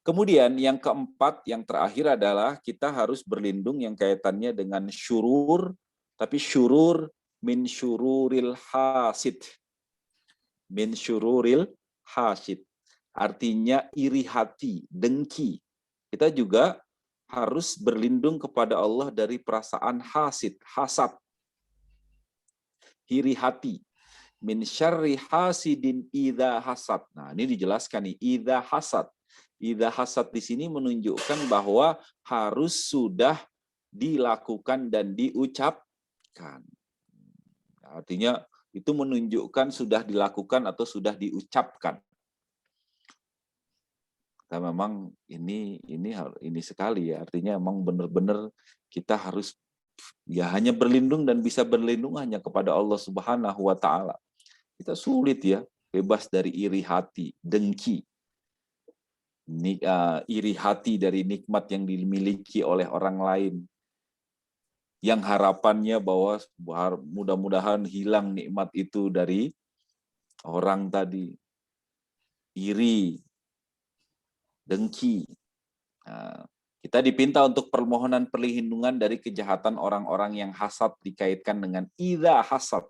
Kemudian yang keempat, yang terakhir adalah kita harus berlindung yang kaitannya dengan syurur, tapi syurur min syururil hasid. Min syururil hasid. Artinya iri hati, dengki. Kita juga harus berlindung kepada Allah dari perasaan hasid, hasad. Iri hati. Min syarri hasidin idza hasad. Nah, ini dijelaskan nih, idza hasad. Idza hasad di sini menunjukkan bahwa harus sudah dilakukan dan diucapkan. Artinya itu menunjukkan sudah dilakukan atau sudah diucapkan. Nah, memang ini sekali ya, artinya memang benar-benar kita harus ya hanya berlindung dan bisa berlindung hanya kepada Allah Subhanahu wa taala. Kita sulit ya bebas dari iri hati, dengki. iri hati dari nikmat yang dimiliki oleh orang lain, yang harapannya bahwa mudah-mudahan hilang nikmat itu dari orang tadi, iri, dengki. Nah, kita dipinta untuk permohonan perlindungan dari kejahatan orang-orang yang hasad dikaitkan dengan idza hasad.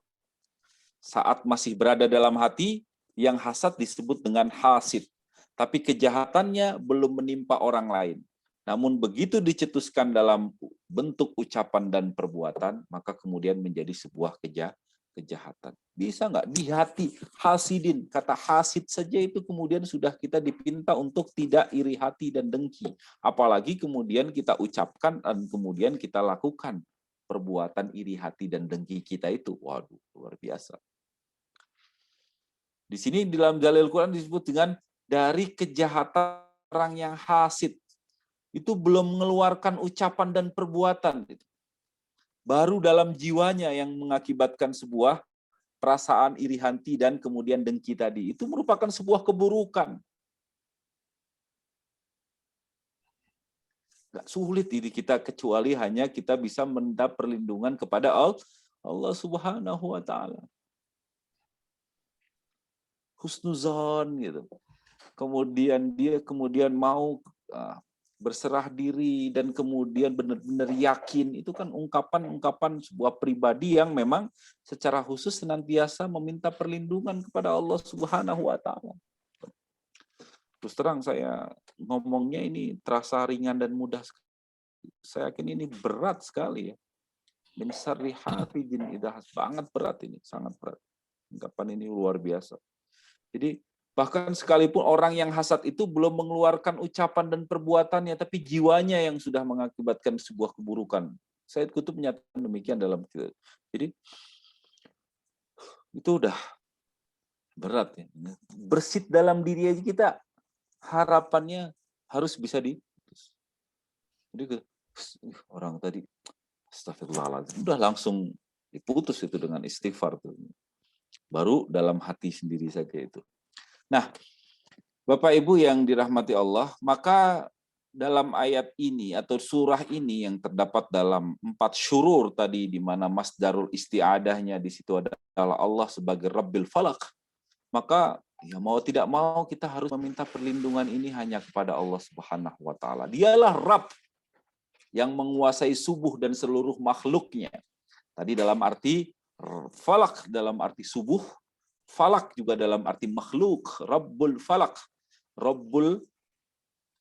Saat masih berada dalam hati, yang hasad disebut dengan hasid. Tapi kejahatannya belum menimpa orang lain. Namun begitu dicetuskan dalam bentuk ucapan dan perbuatan, maka kemudian menjadi sebuah kejahatan. Bisa nggak di hati hasidin, kata hasid saja itu kemudian sudah kita dipinta untuk tidak iri hati dan dengki. Apalagi kemudian kita ucapkan dan kemudian kita lakukan perbuatan iri hati dan dengki kita itu. Waduh, luar biasa. Di sini dalam dalil Quran disebut dengan dari kejahatan orang yang hasid. Itu belum mengeluarkan ucapan dan perbuatan. Baru dalam jiwanya yang mengakibatkan sebuah perasaan iri hati dan kemudian dengki tadi. Itu merupakan sebuah keburukan. Gak sulit diri kita kecuali hanya kita bisa minta perlindungan kepada Allah Subhanahu wa taala. Husnuzon gitu. Kemudian dia mau berserah diri dan kemudian benar-benar yakin, itu kan ungkapan-ungkapan sebuah pribadi yang memang secara khusus senantiasa meminta perlindungan kepada Allah Subhanahu wa taala. Terus terang saya ngomongnya ini terasa ringan dan mudah. Saya yakin ini berat sekali ya. Min syarri hasidin idza sangat berat ini, sangat berat. Ungkapan ini luar biasa. Jadi bahkan sekalipun orang yang hasad itu belum mengeluarkan ucapan dan perbuatannya, tapi jiwanya yang sudah mengakibatkan sebuah keburukan. Said Qutb menyatakan demikian dalam kitab. Jadi itu udah berat ya. Bersit dalam diri kita, harapannya harus bisa jadi orang tadi astagfirullahaladzim, udah langsung diputus itu dengan istighfar tuh. Baru dalam hati sendiri saja itu. Nah, Bapak Ibu yang dirahmati Allah, maka dalam ayat ini atau surah ini yang terdapat dalam 4 syurur tadi, di mana masdarul isti'adahnya di situ adalah Allah sebagai Rabbil Falak, maka ya mau tidak mau kita harus meminta perlindungan ini hanya kepada Allah Subhanahu wa taala. Dialah Rabb yang menguasai subuh dan seluruh makhluknya. Tadi dalam arti falak dalam arti subuh, falak juga dalam arti makhluk, Rabbul Falak. Rabbul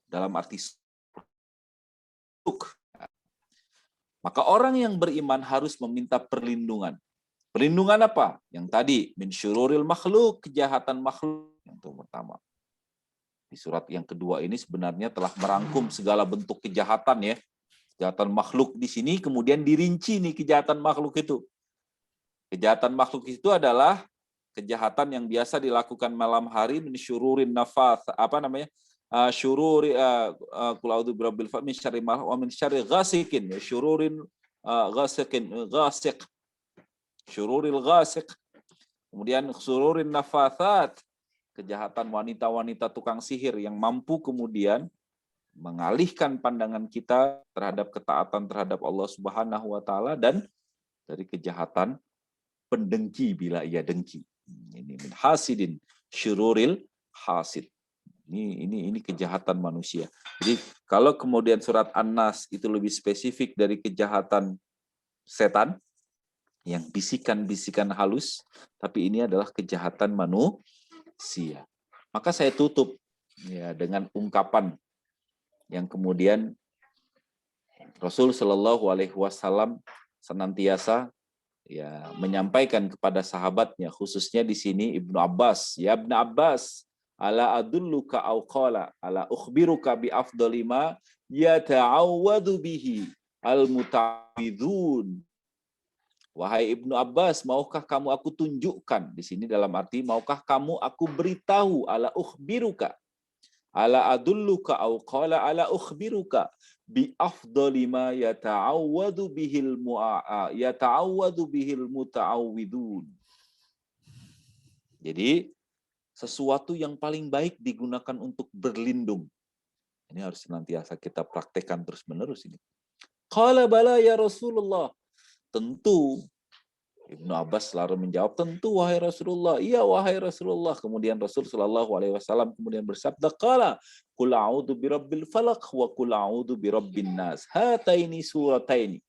dalam arti makhluk. Maka orang yang beriman harus meminta perlindungan. Perlindungan apa? Yang tadi, min syururil makhluk, kejahatan makhluk. Yang pertama. Di surat yang kedua ini sebenarnya telah merangkum segala bentuk kejahatan ya. Kejahatan makhluk di sini kemudian dirinci nih kejahatan makhluk itu. Kejahatan makhluk itu adalah kejahatan yang biasa dilakukan malam hari, min syururin nafath, syururi qul a'udzu birabbil falaq min syarri ma wa min syarri ghasikin, syururin ghasiq, syururil ghasiq. Kemudian syururin nafathat, kejahatan wanita-wanita tukang sihir yang mampu kemudian mengalihkan pandangan kita terhadap ketaatan terhadap Allah Subhanahu wa taala, dan dari kejahatan pendengki bila ia dengki. Ini min hasidin syururil hasid. Ini kejahatan manusia. Jadi kalau kemudian surat An-Nas itu lebih spesifik dari kejahatan setan yang bisikan-bisikan halus, tapi ini adalah kejahatan manusia. Maka saya tutup ya dengan ungkapan yang kemudian Rasul Shallallahu Alaihi Wasallam senantiasa ya menyampaikan kepada sahabatnya, khususnya di sini Ibnu Abbas, ya Ibnu Abbas, ala adulluka au qala ala ukhbiruka bi afdali ma yata'awwadu bihi al muta'awwidzun. Wahai Ibnu Abbas, maukah kamu aku tunjukkan, di sini dalam arti maukah kamu aku beritahu, ala ukhbiruka, ala adulluka au qala ala ukhbiruka bi afdali ma yata'awwadu bihil muta'awwidun. Jadi sesuatu yang paling baik digunakan untuk berlindung. Ini harus senantiasa kita praktekkan terus-menerus ini. Qala bala ya Rasulullah. Tentu Ibnu Abbas selalu menjawab, tentu wahai Rasulullah, iya wahai Rasulullah. Kemudian Rasul Shallallahu Alaihi Wasallam kemudian bersabda, qala qul a'udzu birabbil falaq wa qul a'udzu birabbin nas. Hataini surataini.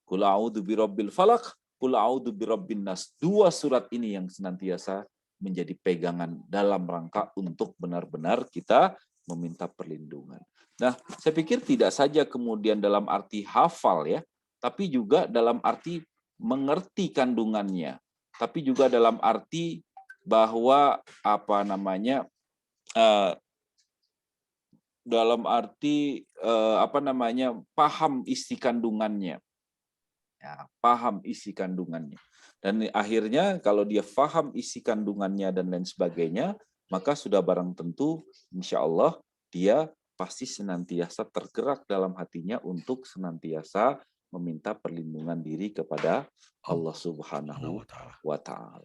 Qul a'udzu birabbil falaq, qul a'udzu birabbin nas. Dua surat ini yang senantiasa menjadi pegangan dalam rangka untuk benar-benar kita meminta perlindungan. Nah, saya pikir tidak saja kemudian dalam arti hafal ya, tapi juga dalam arti mengerti kandungannya, tapi juga dalam arti bahwa dalam arti paham isi kandungannya, ya, paham isi kandungannya, dan akhirnya kalau dia paham isi kandungannya dan lain sebagainya, maka sudah barang tentu, insya Allah dia pasti senantiasa tergerak dalam hatinya untuk senantiasa meminta perlindungan diri kepada Allah Subhanahu wa Ta'ala.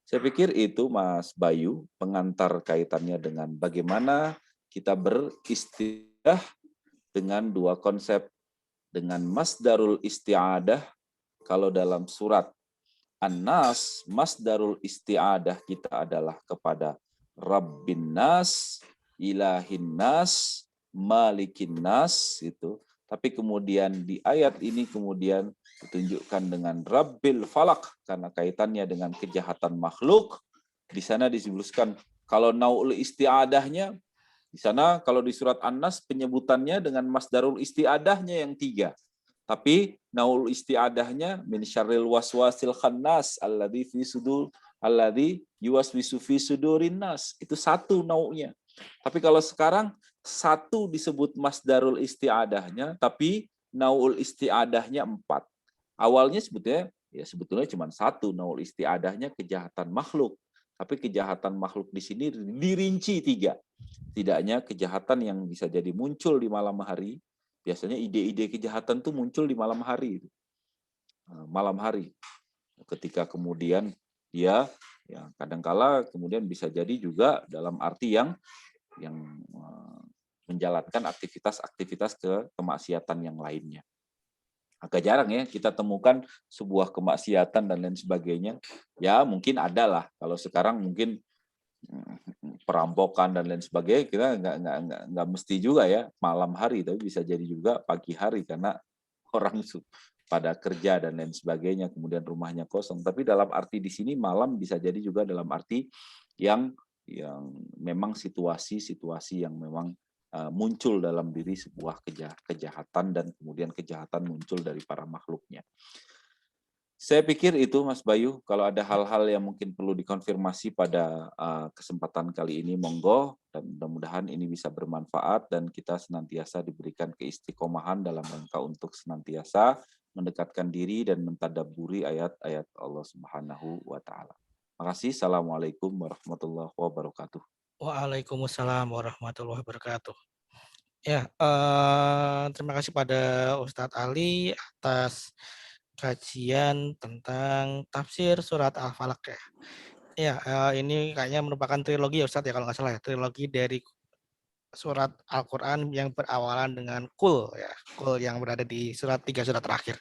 Saya pikir itu Mas Bayu pengantar kaitannya dengan bagaimana kita beristiadah dengan dua konsep, dengan masdarul isti'adah. Kalau dalam surat An-Nas, masdarul isti'adah kita adalah kepada Rabbin Nas, Ilahin Nas, Malikin Nas, itu. Tapi kemudian di ayat ini kemudian ditunjukkan dengan Rabbil Falak karena kaitannya dengan kejahatan makhluk. Di sana disebutkan kalau naul isti'adahnya, di sana kalau di surat An-Nas penyebutannya dengan masdarul isti'adahnya yang 3. Tapi naul isti'adahnya min syarril waswasil khannas alladzi fi sudur alladzi yuwaswisu fi sudurin nas. Itu satu naunya. Tapi kalau sekarang satu disebut masdarul isti'adahnya, tapi naul isti'adahnya 4. Awalnya sebetulnya cuma satu naul isti'adahnya kejahatan makhluk. Tapi kejahatan makhluk di sini dirinci 3. Tidaknya kejahatan yang bisa jadi muncul di malam hari. Biasanya ide-ide kejahatan tuh muncul di malam hari. Malam hari. Ketika kemudian dia ya kadangkala kemudian bisa jadi juga dalam arti yang menjalankan aktivitas-aktivitas kemaksiatan yang lainnya. Agak jarang ya kita temukan sebuah kemaksiatan dan lain sebagainya. Ya mungkin ada lah. Kalau sekarang mungkin perampokan dan lain sebagainya kita nggak mesti juga ya malam hari, tapi bisa jadi juga pagi hari karena orang pada kerja dan lain sebagainya, kemudian rumahnya kosong. Tapi dalam arti di sini malam bisa jadi juga dalam arti yang memang situasi-situasi yang memang muncul dalam diri sebuah kejahatan dan kemudian kejahatan muncul dari para makhluknya. Saya pikir itu Mas Bayu, kalau ada hal-hal yang mungkin perlu dikonfirmasi pada kesempatan kali ini, monggo, dan mudah-mudahan ini bisa bermanfaat dan kita senantiasa diberikan keistiqomahan dalam rangka untuk senantiasa mendekatkan diri dan mentadabburi ayat-ayat Allah Subhanahu wa Ta'ala. Makasih. Assalamualaikum warahmatullahi wabarakatuh. Waalaikumsalam warahmatullahi wabarakatuh. Ya, terima kasih pada Ustadz Ali atas kajian tentang tafsir surat Al-Falaq ya. Ya, ini kayaknya merupakan trilogi ya Ustadz ya kalau nggak salah ya, trilogi dari surat Al-Quran yang berawalan dengan kul ya, kul yang berada di 3 surat terakhir.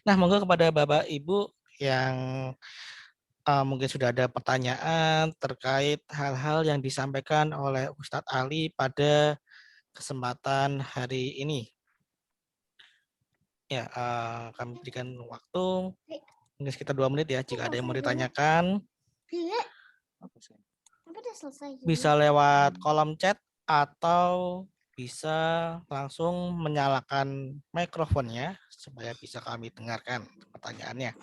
Nah, monggo kepada Bapak Ibu yang mungkin sudah ada pertanyaan terkait hal-hal yang disampaikan oleh Ustadz Ali pada kesempatan hari ini. Ya, kami berikan waktu mungkin sekitar 2 menit ya jika ada yang mau ditanyakan. Bisa lewat kolom chat atau bisa langsung menyalakan mikrofonnya supaya bisa kami dengarkan pertanyaannya.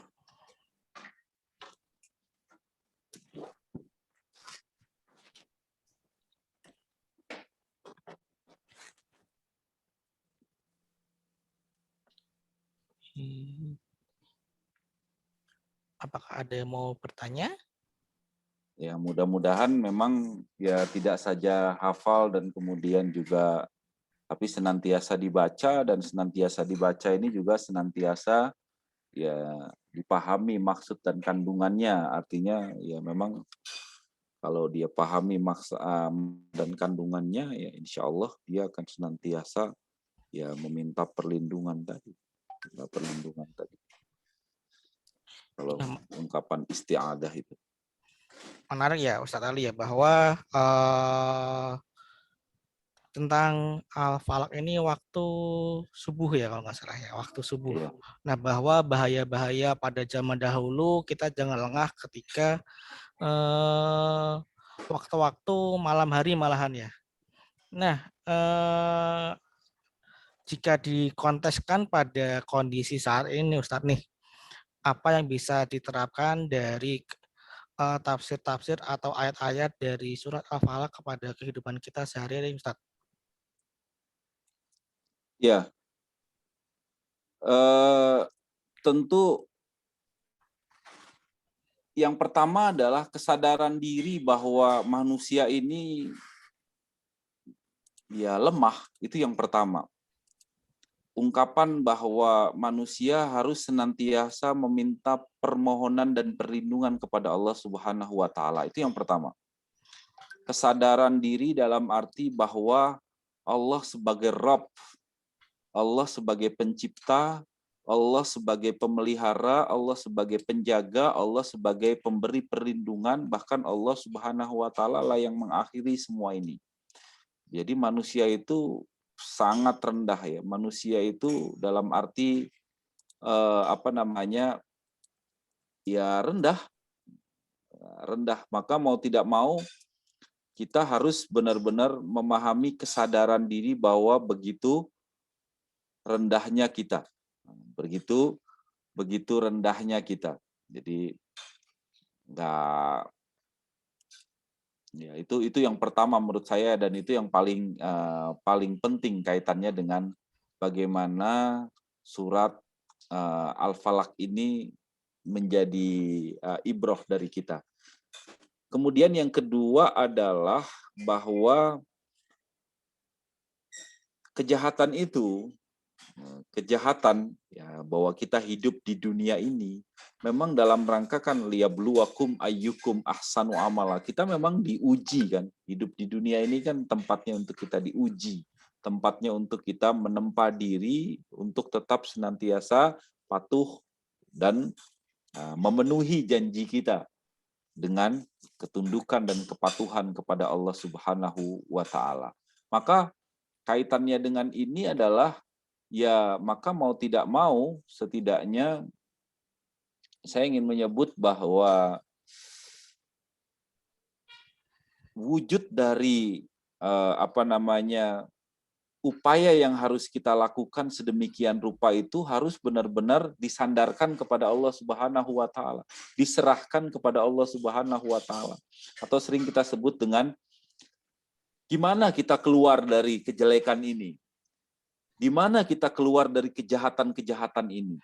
Apakah ada yang mau bertanya? Ya, mudah-mudahan memang ya tidak saja hafal dan kemudian juga tapi senantiasa dibaca, dan senantiasa dibaca ini juga senantiasa ya dipahami maksud dan kandungannya. Artinya ya memang Kalau dia pahami maksa dan kandungannya, ya insya Allah dia akan senantiasa ya meminta perlindungan tadi. Perlindungan tadi. Kalau ungkapan isti'adah itu. Menarik ya Ustadz Ali ya, bahwa tentang Al-Falaq ini waktu subuh ya kalau nggak salah ya, waktu subuh. Iya. Nah, bahwa bahaya-bahaya pada zaman dahulu kita jangan lengah ketika waktu-waktu malam hari malahan ya. Nah, jika dikonteskan pada kondisi saat ini Ustadz nih, apa yang bisa diterapkan dari tafsir-tafsir atau ayat-ayat dari surat Al-Falaq kepada kehidupan kita sehari-hari Ustadz? Ya, tentu yang pertama adalah kesadaran diri bahwa manusia ini ya lemah, itu yang pertama. Ungkapan bahwa manusia harus senantiasa meminta permohonan dan perlindungan kepada Allah Subhanahu wa taala. Itu yang pertama. Kesadaran diri dalam arti bahwa Allah sebagai Rabb, Allah sebagai pencipta, Allah sebagai pemelihara, Allah sebagai penjaga, Allah sebagai pemberi perlindungan, bahkan Allah Subhanahu wa taala lah yang mengakhiri semua ini. Jadi manusia itu sangat rendah ya. Manusia itu dalam arti ya rendah. Maka mau tidak mau kita harus benar-benar memahami kesadaran diri bahwa begitu rendahnya kita. Begitu rendahnya kita. Jadi enggak, ya itu yang pertama menurut saya, dan itu yang paling penting kaitannya dengan bagaimana surat Al-Falaq ini menjadi ibroh dari kita. Kemudian yang kedua adalah bahwa kejahatan ya, bahwa kita hidup di dunia ini memang dalam rangka kan liyabluwakum ayyukum ahsanu amala. Kita memang diuji kan, hidup di dunia ini kan tempatnya untuk kita diuji, tempatnya untuk kita menempa diri untuk tetap senantiasa patuh dan memenuhi janji kita dengan ketundukan dan kepatuhan kepada Allah Subhanahu wa taala. Maka kaitannya dengan ini adalah ya, maka mau tidak mau setidaknya saya ingin menyebut bahwa wujud dari upaya yang harus kita lakukan sedemikian rupa itu harus benar-benar disandarkan kepada Allah Subhanahu wa taala, diserahkan kepada Allah Subhanahu wa taala. Atau sering kita sebut dengan gimana kita keluar dari kejelekan ini? Gimana kita keluar dari kejahatan-kejahatan ini?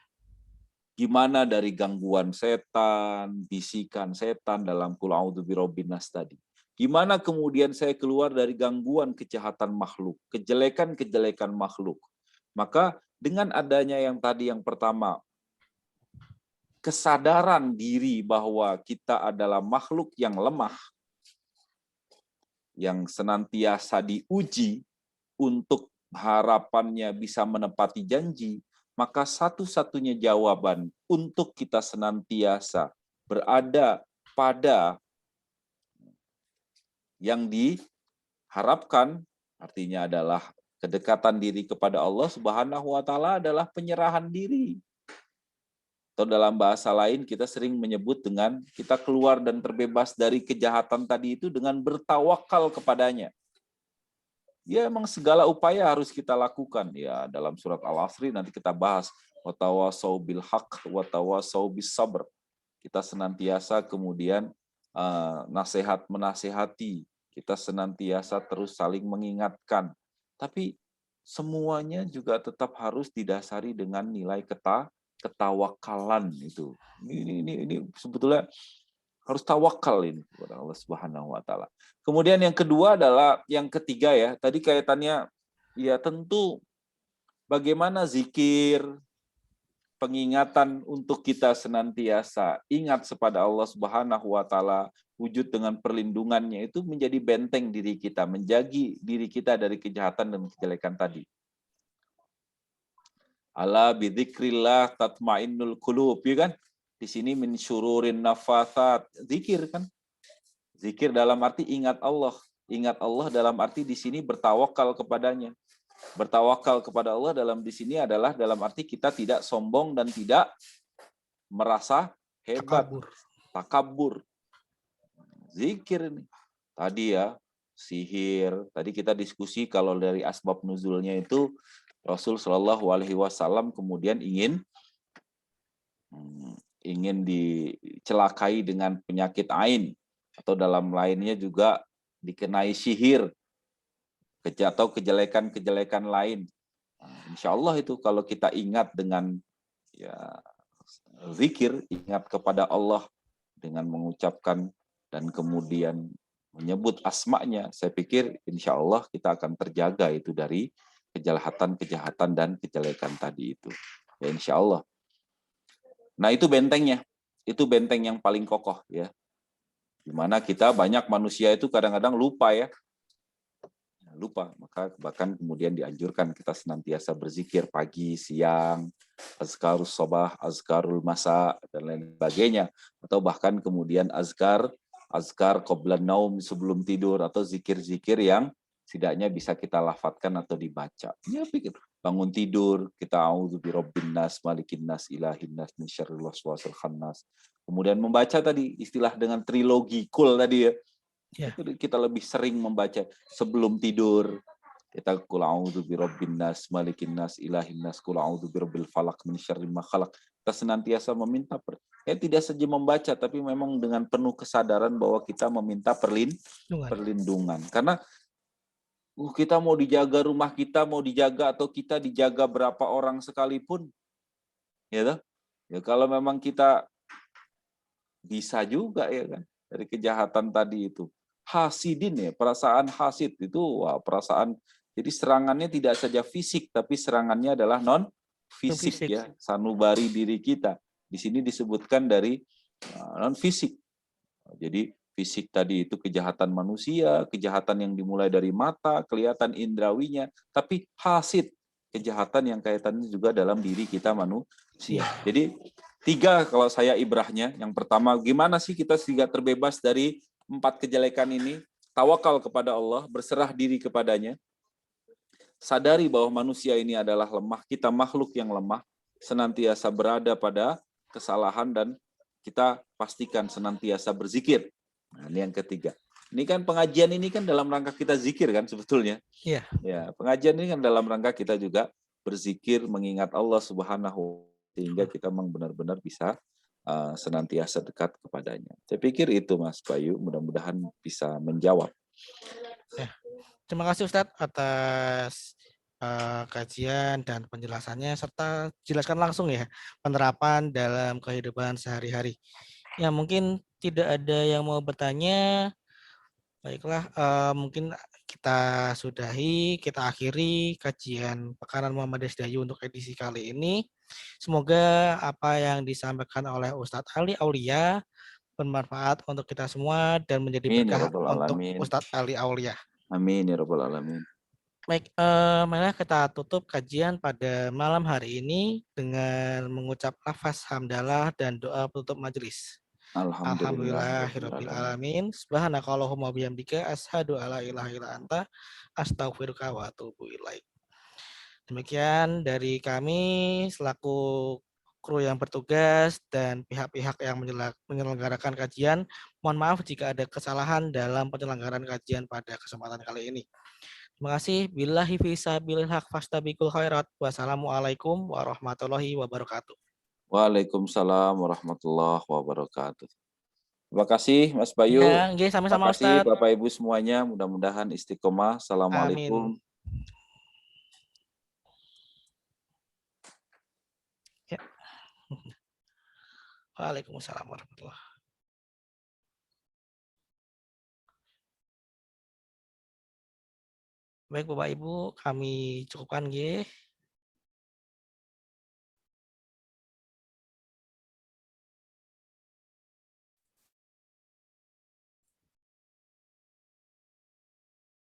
Gimana dari gangguan setan, bisikan setan dalam Qul a'udzu birabbin nas tadi? Gimana kemudian saya keluar dari gangguan kejahatan makhluk, kejelekan-kejelekan makhluk? Maka dengan adanya yang tadi yang pertama, kesadaran diri bahwa kita adalah makhluk yang lemah, yang senantiasa diuji untuk harapannya bisa menepati janji, maka satu-satunya jawaban untuk kita senantiasa berada pada yang diharapkan, artinya adalah kedekatan diri kepada Allah Subhanahu wa taala, adalah penyerahan diri. Atau dalam bahasa lain kita sering menyebut dengan kita keluar dan terbebas dari kejahatan tadi itu dengan bertawakal kepadanya. Ya emang segala upaya harus kita lakukan. Ya dalam surat Al-Asri nanti kita bahas watawasau bil haq watawasau bis sabr. Kita senantiasa kemudian nasihat menasehati, kita senantiasa terus saling mengingatkan. Tapi semuanya juga tetap harus didasari dengan nilai ketawakalan itu. Ini sebetulnya harus tawakal ini kepada Allah Subhanahu wa taala. Kemudian yang kedua adalah yang ketiga ya, tadi kaitannya ya tentu bagaimana zikir, pengingatan untuk kita senantiasa ingat kepada Allah Subhanahu wa taala, wujud dengan perlindungannya itu menjadi benteng diri kita, menjaga diri kita dari kejahatan dan kejelekan tadi. Ala bidzikrillah tatmainnul qulub, ya kan? Di sini min syururin nafatsat, zikir kan? Zikir dalam arti ingat Allah. Ingat Allah dalam arti di sini bertawakal kepadanya. Bertawakal kepada Allah di sini adalah dalam arti kita tidak sombong dan tidak merasa hebat, takabur. Zikir ini. Tadi ya, sihir. Tadi kita diskusi kalau dari asbab nuzulnya itu Rasul Shallallahu Alaihi Wasallam kemudian ingin dicelakai dengan penyakit ain, atau dalam lainnya juga dikenai sihir atau kejelekan-kejelekan lain. Insya Allah itu kalau kita ingat dengan ya zikir, ingat kepada Allah dengan mengucapkan dan kemudian menyebut asma'nya, saya pikir insya Allah kita akan terjaga itu dari kejahatan-kejahatan dan kejelekan tadi itu. Ya insya Allah. Nah itu bentengnya, itu benteng yang paling kokoh ya. Dimana kita banyak manusia itu kadang-kadang lupa ya. Lupa, maka bahkan kemudian dianjurkan kita senantiasa berzikir pagi, siang, azkarus sobah, azkarul masa, dan lain sebagainya. Atau bahkan kemudian azkar qoblan naum, sebelum tidur, atau zikir-zikir yang setidaknya bisa kita lafadzkan atau dibaca. Ya pikir, bangun tidur, kita a'udzu birabbin nas, malikin nas, ilahin nas, min syarril waswasil khannas. Kemudian membaca tadi istilah dengan trilogi kul tadi ya. Ya. Kita lebih sering membaca sebelum tidur. Kita qul a'udzu birabbin nas, malikin nas, ilahin nas, qul a'udzu birabbil falaq, min syarri ma khalaq. Kita senantiasa meminta tidak saja membaca, tapi memang dengan penuh kesadaran bahwa kita meminta perlindungan. Karena kita mau dijaga rumah kita, mau dijaga atau kita dijaga berapa orang sekalipun, ya, ya kalau memang kita bisa juga ya kan dari kejahatan tadi itu. Hasidin ya, perasaan hasid itu perasaan, jadi serangannya tidak saja fisik tapi serangannya adalah non fisik ya, sanubari diri kita. Di sini disebutkan dari non fisik. Jadi fisik tadi itu kejahatan manusia, kejahatan yang dimulai dari mata, kelihatan indrawinya, tapi hasid, kejahatan yang kaitannya juga dalam diri kita manusia. Jadi 3 kalau saya ibrahnya. Yang pertama, gimana sih kita sehingga terbebas dari 4 kejelekan ini? Tawakal kepada Allah, berserah diri kepadanya. Sadari bahwa manusia ini adalah lemah, kita makhluk yang lemah, senantiasa berada pada kesalahan, dan kita pastikan senantiasa berzikir. Nah, ini yang ketiga. Ini kan pengajian ini kan dalam rangka kita zikir kan sebetulnya. Iya. Ya, pengajian ini kan dalam rangka kita juga berzikir, mengingat Allah Subhanahu, sehingga kita memang benar-benar bisa senantiasa dekat kepadanya. Saya pikir itu Mas Bayu, mudah-mudahan bisa menjawab. Ya. Terima kasih Ustadz atas kajian dan penjelasannya, serta jelaskan langsung ya penerapan dalam kehidupan sehari-hari. Ya mungkin tidak ada yang mau bertanya. Baiklah, mungkin kita sudahi, kita akhiri kajian Pekanan Muhammadiyah Sedayu untuk edisi kali ini. Semoga apa yang disampaikan oleh Ustadz Ali Aulia bermanfaat untuk kita semua dan menjadi berkah untuk Ustadz Ali Aulia. Amin ya rabbal alamin. Baik, marilah kita tutup kajian pada malam hari ini dengan mengucap lafaz hamdalah dan doa penutup majelis. Alhamdulillahirabbil alamin. Subhanakallahumma bihamdika asyhadu alla ilaha illa anta astaghfiruka wa atubu ilaik. Demikian dari kami selaku kru yang bertugas dan pihak-pihak yang menyelenggarakan kajian. Mohon maaf jika ada kesalahan dalam penyelenggaraan kajian pada kesempatan kali ini. Terima kasih. Billahi fisabilil haq fastabiqul khairat. Wassalamualaikum warahmatullahi wabarakatuh. Waalaikumsalam warahmatullahi wabarakatuh. Terima kasih Mas Bayu. Ya, sama-sama Ustaz. Bapak Ibu semuanya, mudah-mudahan istiqomah. Assalamualaikum. Ya. Waalaikumsalam warahmatullahi. Baik Bapak Ibu, kami cukupkan nggih.